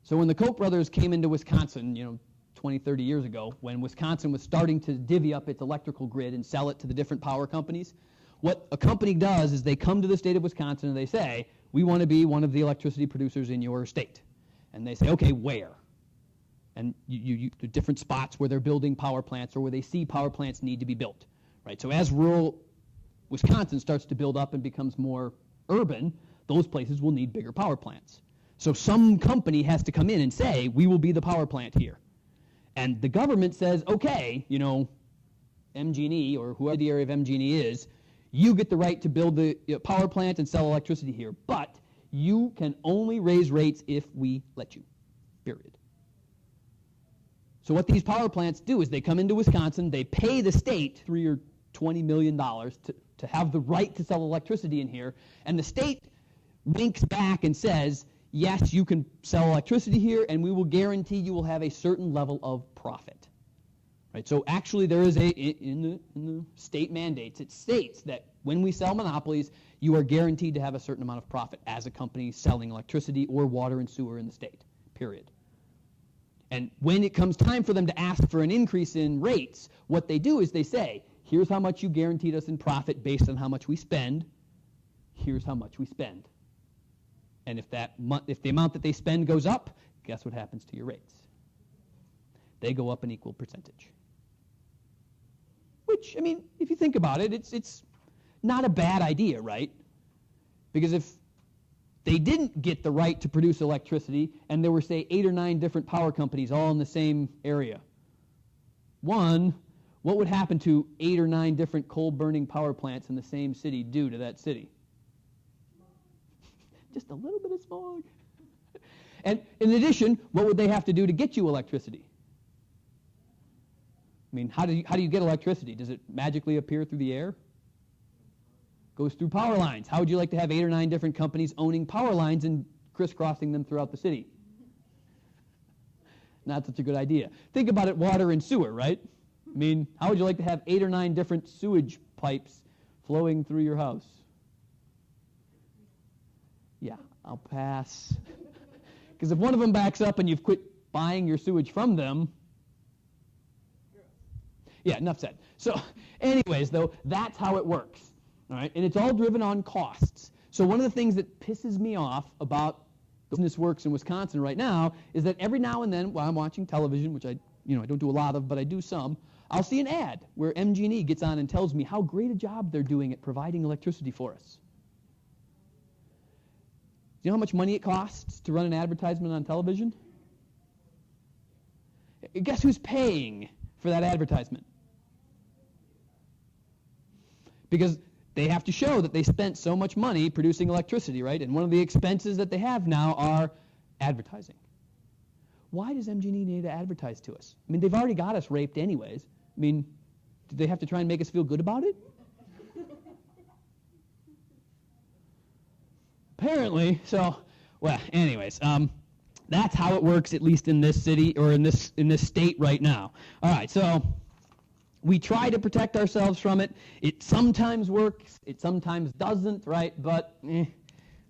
So when the Koch brothers came into Wisconsin, 20, 30 years ago, when Wisconsin was starting to divvy up its electrical grid and sell it to the different power companies, what a company does is they come to the state of Wisconsin and they say, we want to be one of the electricity producers in your state. And they say, okay, where? And the different spots where they're building power plants or where they see power plants need to be built, right? So as rural Wisconsin starts to build up and becomes more urban, those places will need bigger power plants. So some company has to come in and say, we will be the power plant here. And the government says, okay, MG&E or whoever the area of MG&E is, you get the right to build the power plant and sell electricity here, but you can only raise rates if we let you, period. So what these power plants do is they come into Wisconsin, they pay the state $3 or $20 million to have the right to sell electricity in here, and the state winks back and says, yes, you can sell electricity here, and we will guarantee you will have a certain level of profit. Right? So actually there is in the state mandates, it states that when we sell monopolies, you are guaranteed to have a certain amount of profit as a company selling electricity or water and sewer in the state, period. And when it comes time for them to ask for an increase in rates, what they do is they say, here's how much you guaranteed us in profit based on how much we spend, here's how much we spend. And if the amount that they spend goes up, guess what happens to your rates? They go up an equal percentage. Which, I mean, if you think about it, it's not a bad idea, right? Because if they didn't get the right to produce electricity and there were, say, 8 or 9 different power companies all in the same area, one, what would happen to 8 or 9 different coal-burning power plants in the same city due to that city? Just a little bit of smog. And in addition, what would they have to do to get you electricity? I mean, how do you get electricity? Does it magically appear through the air? Goes through power lines. How would you like to have 8 or 9 different companies owning power lines and crisscrossing them throughout the city? Not such a good idea. Think about it, water and sewer, right? I mean, how would you like to have 8 or 9 different sewage pipes flowing through your house? Yeah, I'll pass. Because if one of them backs up and you've quit buying your sewage from them, Yeah, enough said. So anyways, though, that's how it works. All right, and it's all driven on costs. So one of the things that pisses me off about business works in Wisconsin right now is that every now and then while I'm watching television, which I don't do a lot of, but I do some, I'll see an ad where MG&E gets on and tells me how great a job they're doing at providing electricity for us. Do you know how much money it costs to run an advertisement on television? Guess who's paying for that advertisement? Because they have to show that they spent so much money producing electricity, right? And one of the expenses that they have now are advertising. Why does MG&E need to advertise to us? I mean, they've already got us raped anyways. I mean, do they have to try and make us feel good about it? Apparently. So, well, anyways, that's how it works, at least in this city or in this state right now. All right, so we try to protect ourselves from it. It sometimes works, it sometimes doesn't, right? But,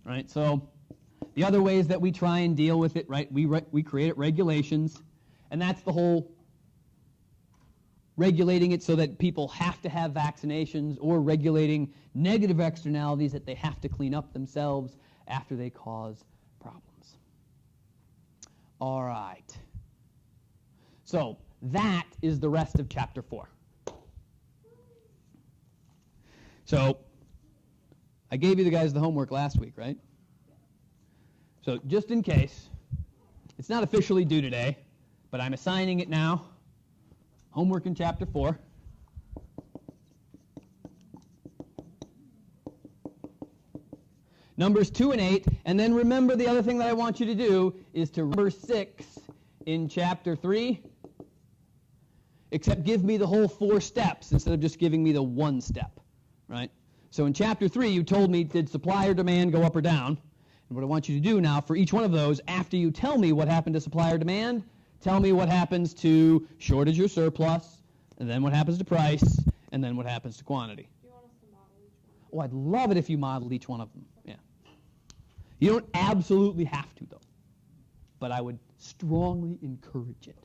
right? So the other ways that we try and deal with it, right? We create regulations, and that's the whole regulating it so that people have to have vaccinations, or regulating negative externalities that they have to clean up themselves after they cause problems. All right. So that is the rest of chapter 4. So I gave you guys the homework last week, right? So just in case, it's not officially due today, but I'm assigning it now. Homework in chapter 4. Numbers 2 and 8, and then remember the other thing that I want you to do is to number 6 in chapter 3, except give me the whole 4 steps instead of just giving me the 1 step. Right? So in chapter 3, you told me, did supply or demand go up or down? And what I want you to do now for each one of those, after you tell me what happened to supply or demand, tell me what happens to shortage or surplus, and then what happens to price, and then what happens to quantity. Do you want us to model each one? Oh, I'd love it if you modeled each one of them. Yeah. You don't absolutely have to, though. But I would strongly encourage it.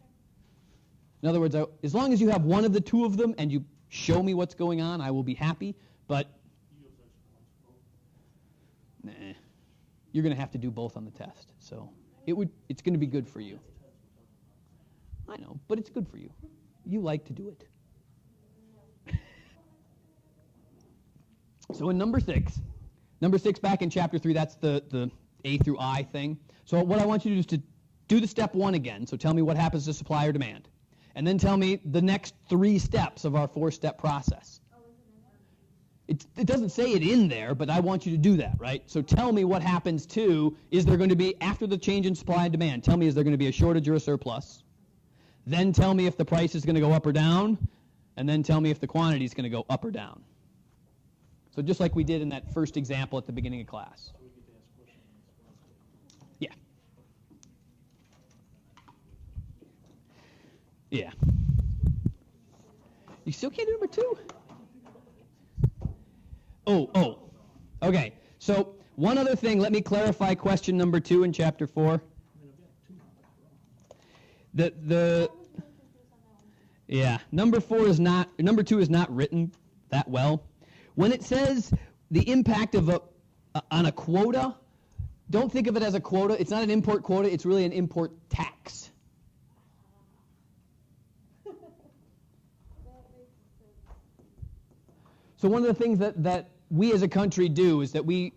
In other words, as long as you have one of the 2 of them and you show me what's going on, I will be happy. But nah, you're going to have to do both on the test. So it's going to be good for you. I know, but it's good for you. You like to do it. So in number 6 back in chapter 3, that's the A through I thing. So what I want you to do is to do the step 1 again. So tell me what happens to supply or demand. And then tell me the next 3 steps of our 4-step process. It doesn't say it in there, but I want you to do that, right? So tell me what happens to, is there going to be, after the change in supply and demand, tell me is there going to be a shortage or a surplus? Then tell me if the price is going to go up or down, and then tell me if the quantity is going to go up or down. So just like we did in that first example at the beginning of class. Yeah. Yeah. You still can't do number 2? Oh. Okay. So one other thing, let me clarify question number 2 in chapter 4. Number 2 is not written that well. When it says the impact of on a quota, don't think of it as a quota. It's not an import quota, it's really an import tax. So one of the things that we as a country do is that we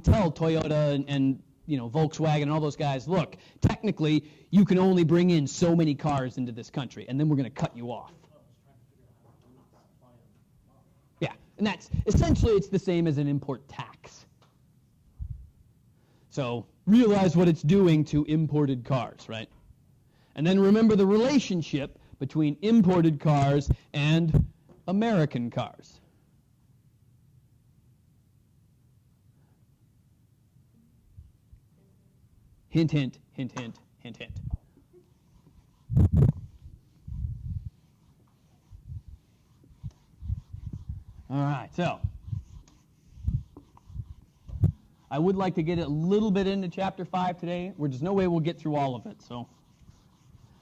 tell Toyota and Volkswagen and all those guys, look, technically you can only bring in so many cars into this country, and then we're going to cut you off. Yeah, and that's essentially it's the same as an import tax. So realize what it's doing to imported cars, right? And then remember the relationship between imported cars and American cars. Hint, hint, hint, hint, hint, hint. All right, so I would like to get a little bit into chapter 5 today. There's no way we'll get through all of it, so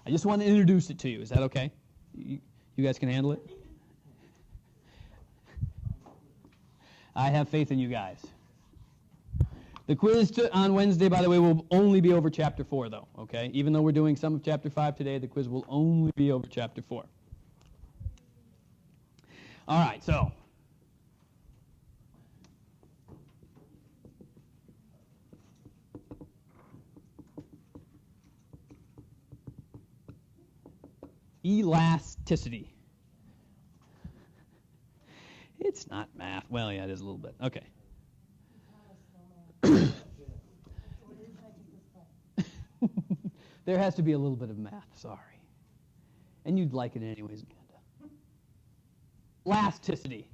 I just want to introduce it to you. Is that okay? You You guys can handle it? I have faith in you guys. The quiz on Wednesday, by the way, will only be over Chapter 4, though, okay? Even though we're doing some of Chapter 5 today, the quiz will only be over Chapter 4. All right, so elasticity. It's not math. Well, yeah, it is a little bit. Okay. There has to be a little bit of math, sorry. And you'd like it anyways, Amanda. Elasticity.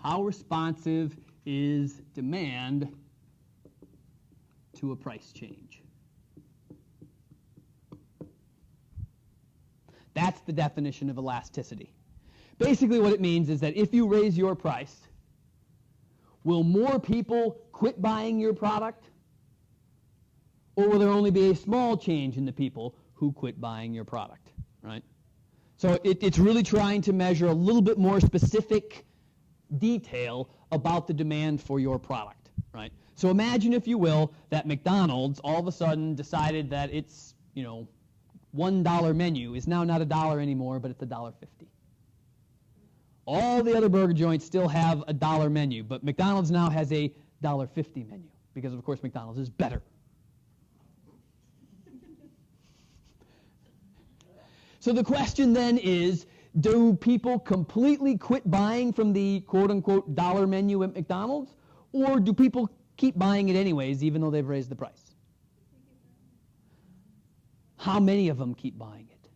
How responsive is demand to a price change? That's the definition of elasticity. Basically what it means is that if you raise your price, will more people quit buying your product? Or will there only be a small change in the people who quit buying your product, right? So it's really trying to measure a little bit more specific detail about the demand for your product, right? So imagine, if you will, that McDonald's all of a sudden decided that its, $1 menu is now not $1 anymore, but it's $1.50. All the other burger joints still have a $1 menu, but McDonald's now has a $1.50 menu because, of course, McDonald's is better. So the question then is, do people completely quit buying from the quote-unquote dollar menu at McDonald's, or do people keep buying it anyways, even though they've raised the price? How many of them keep buying it?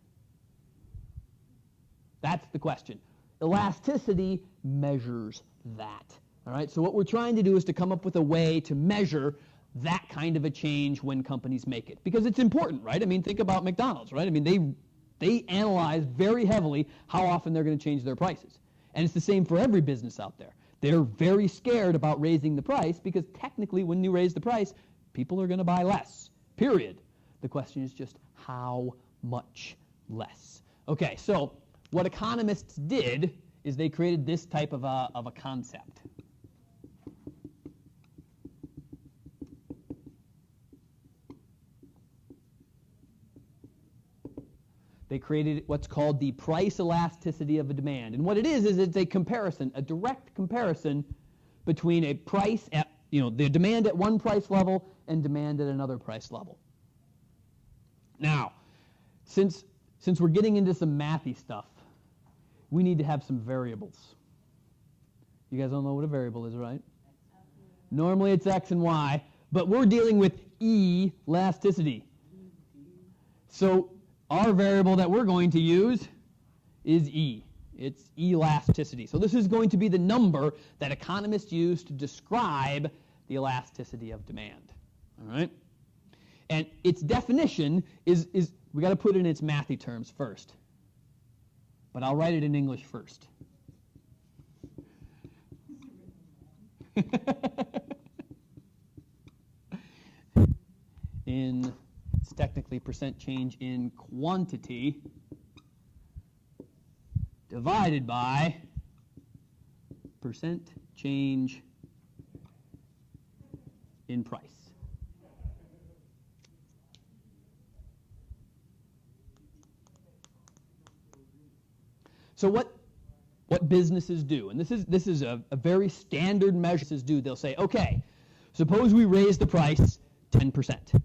That's the question. Elasticity measures that. All right, so what we're trying to do is to come up with a way to measure that kind of a change when companies make it, because it's important, right? I mean, think about McDonald's, right? I mean, they analyze very heavily how often they're going to change their prices. And it's the same for every business out there. They're very scared about raising the price because technically when you raise the price, people are going to buy less, period. The question is just how much less. Okay, so what economists did is they created this type of a concept. They created what's called the price elasticity of a demand. And what it is it's a comparison, a direct comparison between a price at, the demand at one price level and demand at another price level. Now, since we're getting into some mathy stuff, we need to have some variables. You guys all know what a variable is, right? Normally it's X and Y, but we're dealing with elasticity. So our variable that we're going to use is E. It's elasticity. So this is going to be the number that economists use to describe the elasticity of demand. All right? And its definition is we got to put it in its mathy terms first. But I'll write it in English first. It's technically percent change in quantity divided by percent change in price. So what businesses do, and this is a very standard measure businesses do, they'll say, okay, suppose we raise the price 10%.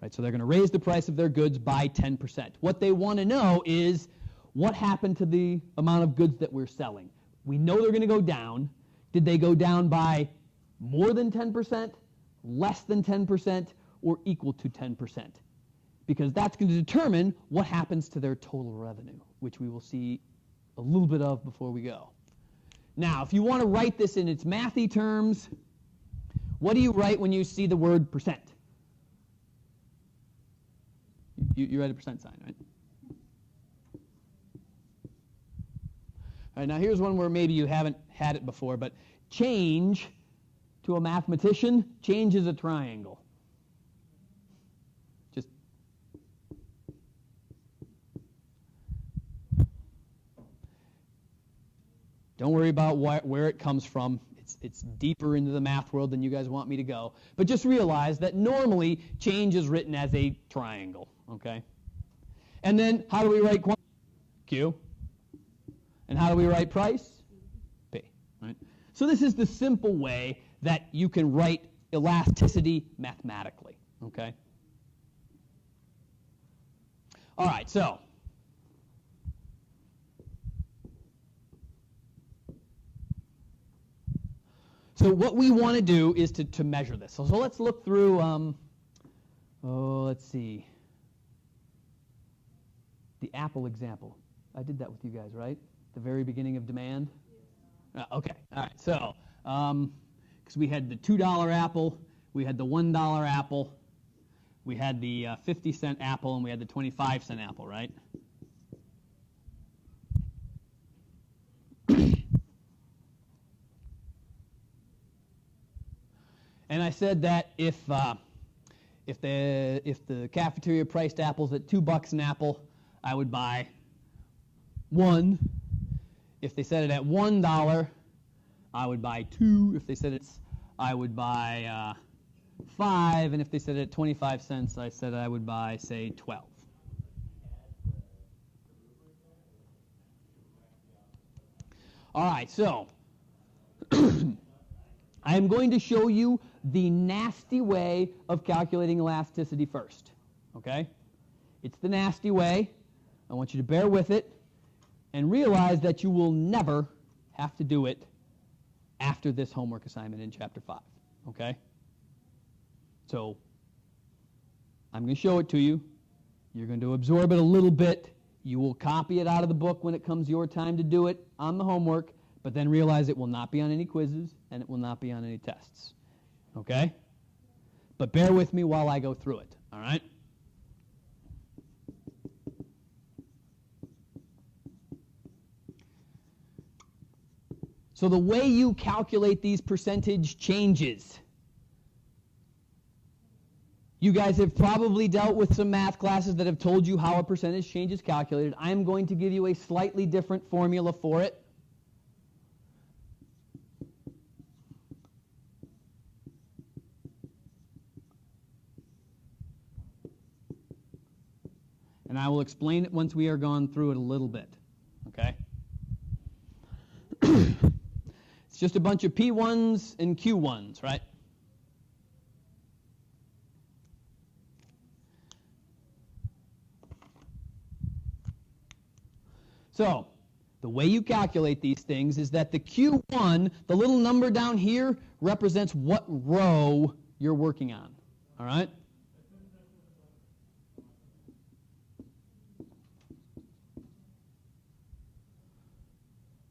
Right, so they're going to raise the price of their goods by 10%. What they want to know is what happened to the amount of goods that we're selling. We know they're going to go down. Did they go down by more than 10%, less than 10%, or equal to 10%? Because that's going to determine what happens to their total revenue, which we will see a little bit of before we go. Now, if you want to write this in its mathy terms, what do you write when you see the word percent? You write a percent sign, right? All right, now here's one where maybe you haven't had it before, but change, to a mathematician, change is a triangle. Just Don't worry about where it comes from. It's deeper into the math world than you guys want me to go. But just realize that normally change is written as a triangle, okay? And then how do we write quantity? Q. And how do we write price? P, right? So this is the simple way that you can write elasticity mathematically, okay? All right, so what we want to do is to measure this. So let's look through, let's see, the Apple example. I did that with you guys, right? The very beginning of demand? Okay, all right. So, because we had the $2 apple, we had the $1 apple, we had the 50-cent apple, and we had the 25-cent apple, right? And I said that if the cafeteria priced apples at $2 an apple, I would buy one. If they said it at $1, I would buy two. If they said I would buy 5. And if they said it at 25 cents, I said I would buy, say, 12. All right, so I am going to show you the nasty way of calculating elasticity first, okay? It's the nasty way. I want you to bear with it and realize that you will never have to do it after this homework assignment in Chapter 5, okay? So I'm going to show it to you. You're going to absorb it a little bit. You will copy it out of the book when it comes your time to do it on the homework, but then realize it will not be on any quizzes and it will not be on any tests. Okay? But bear with me while I go through it, all right? So the way you calculate these percentage changes, you guys have probably dealt with some math classes that have told you how a percentage change is calculated. I'm going to give you a slightly different formula for it. And I will explain it once we are gone through it a little bit, okay? It's just a bunch of P1s and Q1s, right? So the way you calculate these things is that the Q1, the little number down here, represents what row you're working on, all right?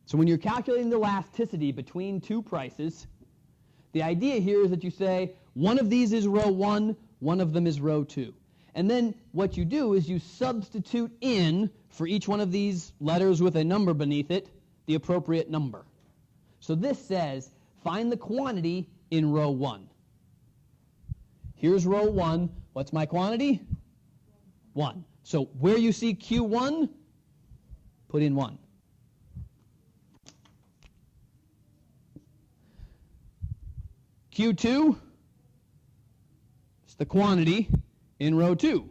So when you're calculating the elasticity between two prices, the idea here is that you say one of these is row 1, one of them is row 2. And then what you do is you substitute in, for each one of these letters with a number beneath it, the appropriate number. So this says, find the quantity in row 1. Here's row 1. What's my quantity? 1. So where you see Q1, put in 1. Q2 is the quantity in row 2.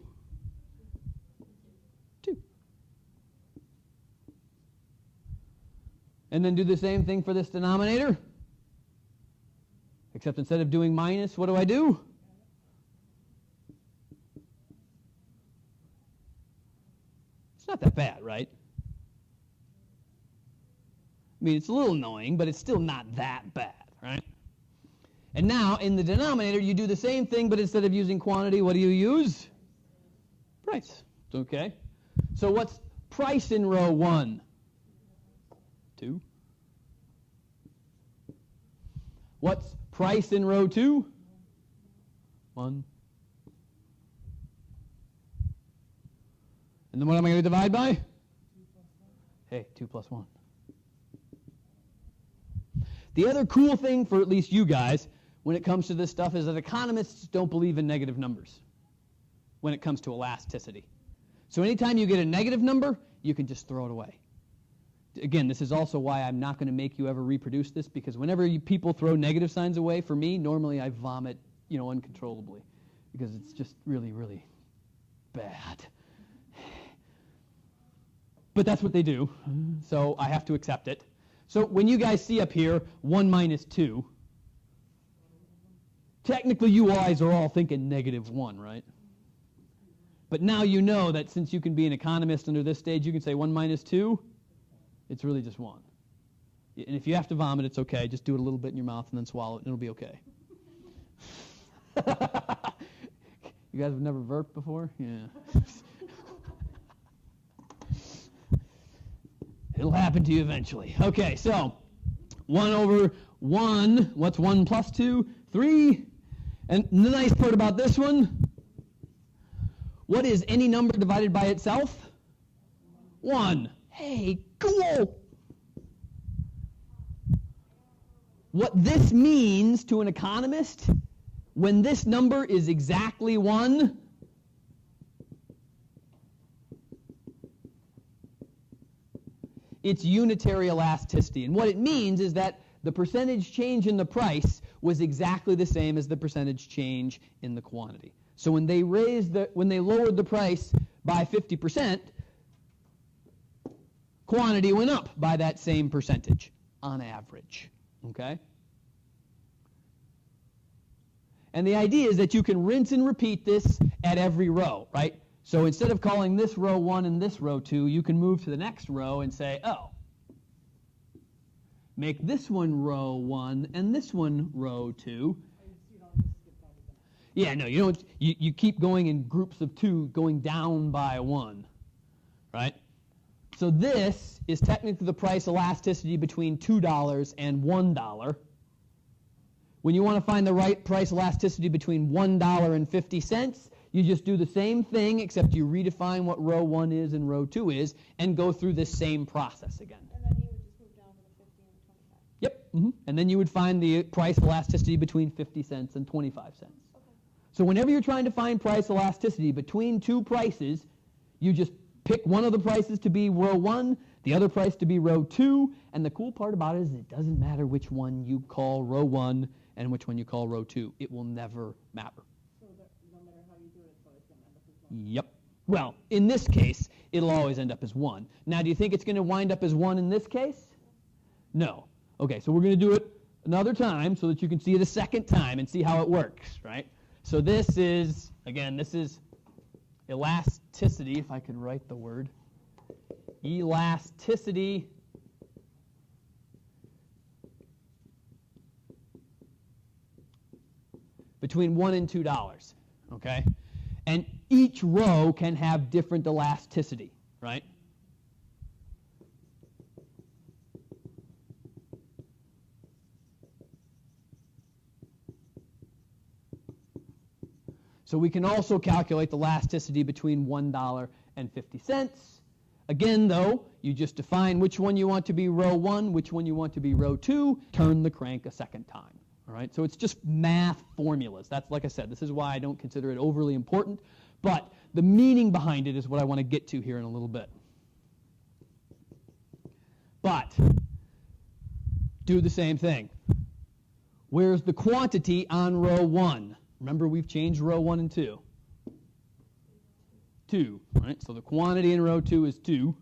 2. And then do the same thing for this denominator. Except instead of doing minus, what do? It's not that bad, right? I mean, it's a little annoying, but it's still not that bad, right? And now, in the denominator, you do the same thing, but instead of using quantity, what do you use? Price. Okay. So what's price in row 1? 2. What's price in row 2? 1. And then what am I going to divide by? Hey, 2 plus 1. The other cool thing for at least you guys when it comes to this stuff is that economists don't believe in negative numbers when it comes to elasticity. So anytime you get a negative number, you can just throw it away. Again, this is also why I'm not going to make you ever reproduce this, because whenever people throw negative signs away, for me, normally I vomit, uncontrollably, because it's just really, really bad. But that's what they do, so I have to accept it. So when you guys see up here 1 minus 2, technically you guys are all thinking -1, right? But now you know that since you can be an economist under this stage, you can say 1 minus 2, it's really just 1. And if you have to vomit, it's okay. Just do it a little bit in your mouth and then swallow it, and it'll be okay. You guys have never burped before? Yeah. It'll happen to you eventually. Okay, so 1 over 1, what's 1 plus 2? 3. And the nice part about this one, what is any number divided by itself? 1. Hey, cool! What this means to an economist, when this number is exactly 1, it's unitary elasticity. And what it means is that the percentage change in the price was exactly the same as the percentage change in the quantity. So when they lowered the price by 50%, quantity went up by that same percentage on average. Okay? And the idea is that you can rinse and repeat this at every row, right? So instead of calling this row 1 and this row 2, you can move to the next row and say, oh, make this one row 1 and this one row 2. Yeah, no, you don't. You keep going in groups of 2, going down by 1, right? So this is technically the price elasticity between $2 and $1. When you want to find the right price elasticity between $1 and 50 cents, you just do the same thing, except you redefine what row 1 is and row 2 is, and go through this same process again. And then you would just move down to the 50 and the 25. Yep. Mm-hmm. And then you would find the price elasticity between 50 cents and 25 cents. Okay. So whenever you're trying to find price elasticity between 2 prices, you just pick one of the prices to be row 1, the other price to be row 2, and the cool part about it is it doesn't matter which one you call row 1 and which one you call row 2. It will never matter. So no matter how you do it, it's always going to end up as 1. Yep. Well, in this case, it'll always end up as 1. Now, do you think it's going to wind up as 1 in this case? No. Okay, so we're going to do it another time so that you can see it a second time and see how it works, right? So this is, again, this is elasticity, if I could write the word. Elasticity between $1 and $2, okay? And each row can have different elasticity, right? So we can also calculate the elasticity between $1 and 50 cents. Again, though, you just define which one you want to be row 1, which one you want to be row 2, turn the crank a second time. All right? So it's just math formulas. That's, like I said, this is why I don't consider it overly important. But the meaning behind it is what I want to get to here in a little bit. But do the same thing. Where's the quantity on row 1? Remember, we've changed row 1 and 2. 2, right? So the quantity in row 2 is 2.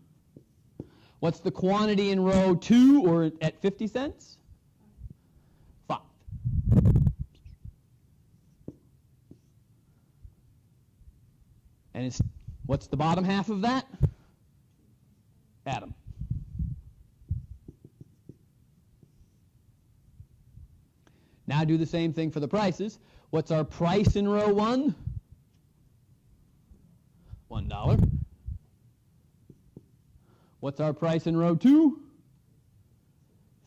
What's the quantity in row 2 or at 50 cents? 5. And what's the bottom half of that? Adam. Now do the same thing for the prices. What's our price in row 1? $1. What's our price in row 2?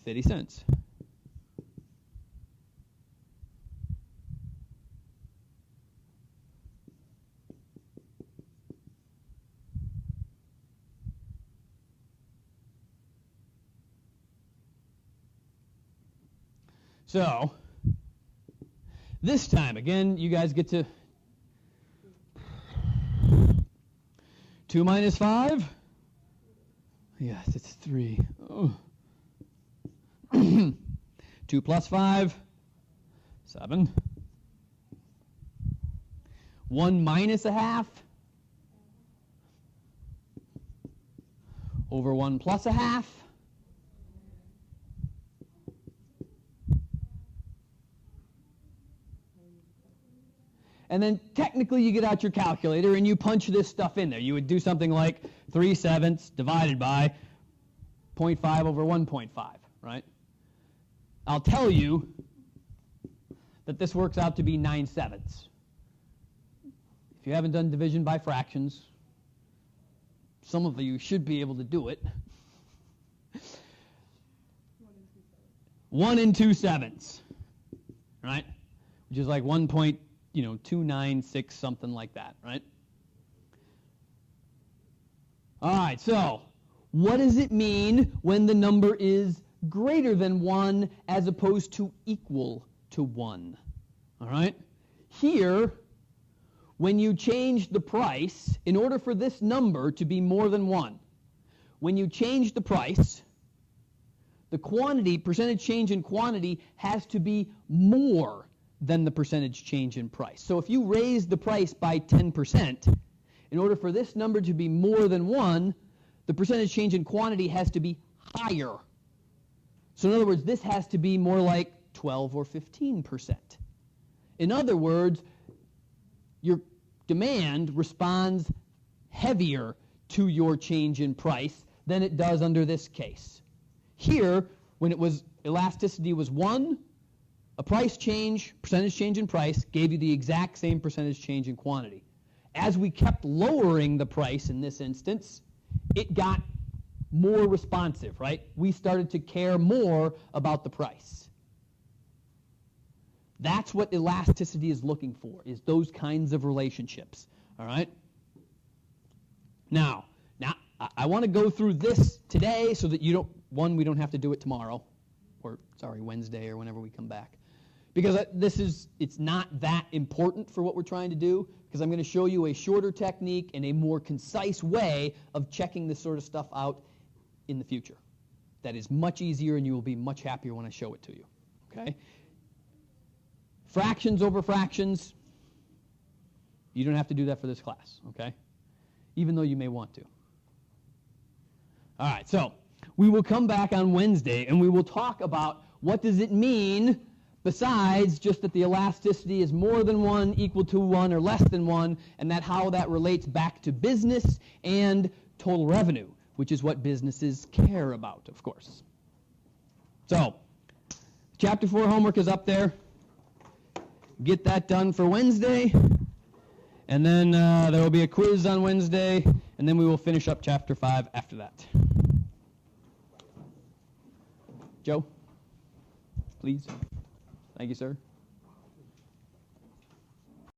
50 cents. So, this time, again, you guys get to 2 minus 5? Yes, it's 3. Oh. 2 plus 5, 7. 1 minus a half over 1 plus a half. And then technically you get out your calculator and you punch this stuff in there. You would do something like 3/7 divided by 0.5 over 1.5, right? I'll tell you that this works out to be 9/7. If you haven't done division by fractions, some of you should be able to do it. 1 and 2/7, right? Which is like 1.296, something like that, right? All right, so what does it mean when the number is greater than 1 as opposed to equal to 1? All right? Here, when you change the price, in order for this number to be more than 1, when you change the price, the quantity, percentage change in quantity, has to be more than the percentage change in price. So if you raise the price by 10%, in order for this number to be more than 1, the percentage change in quantity has to be higher. So in other words, this has to be more like 12 or 15%. In other words, your demand responds heavier to your change in price than it does under this case. Here, when it was elasticity was 1, a price change, percentage change in price, gave you the exact same percentage change in quantity. As we kept lowering the price in this instance, it got more responsive, right? We started to care more about the price. That's what elasticity is looking for, is those kinds of relationships, all right? Now, I want to go through this today so that we don't have to do it tomorrow, or, Wednesday or whenever we come back. Because it's not that important for what we're trying to do, because I'm going to show you a shorter technique and a more concise way of checking this sort of stuff out in the future. That is much easier, and you will be much happier when I show it to you, okay? Fractions over fractions, you don't have to do that for this class, okay? Even though you may want to. All right, so we will come back on Wednesday, and we will talk about what does it mean besides just that the elasticity is more than 1, equal to 1, or less than 1, and how that relates back to business and total revenue, which is what businesses care about, of course. So, Chapter 4 homework is up there. Get that done for Wednesday, and then there will be a quiz on Wednesday, and then we will finish up Chapter 5 after that. Joe, please. Thank you, sir.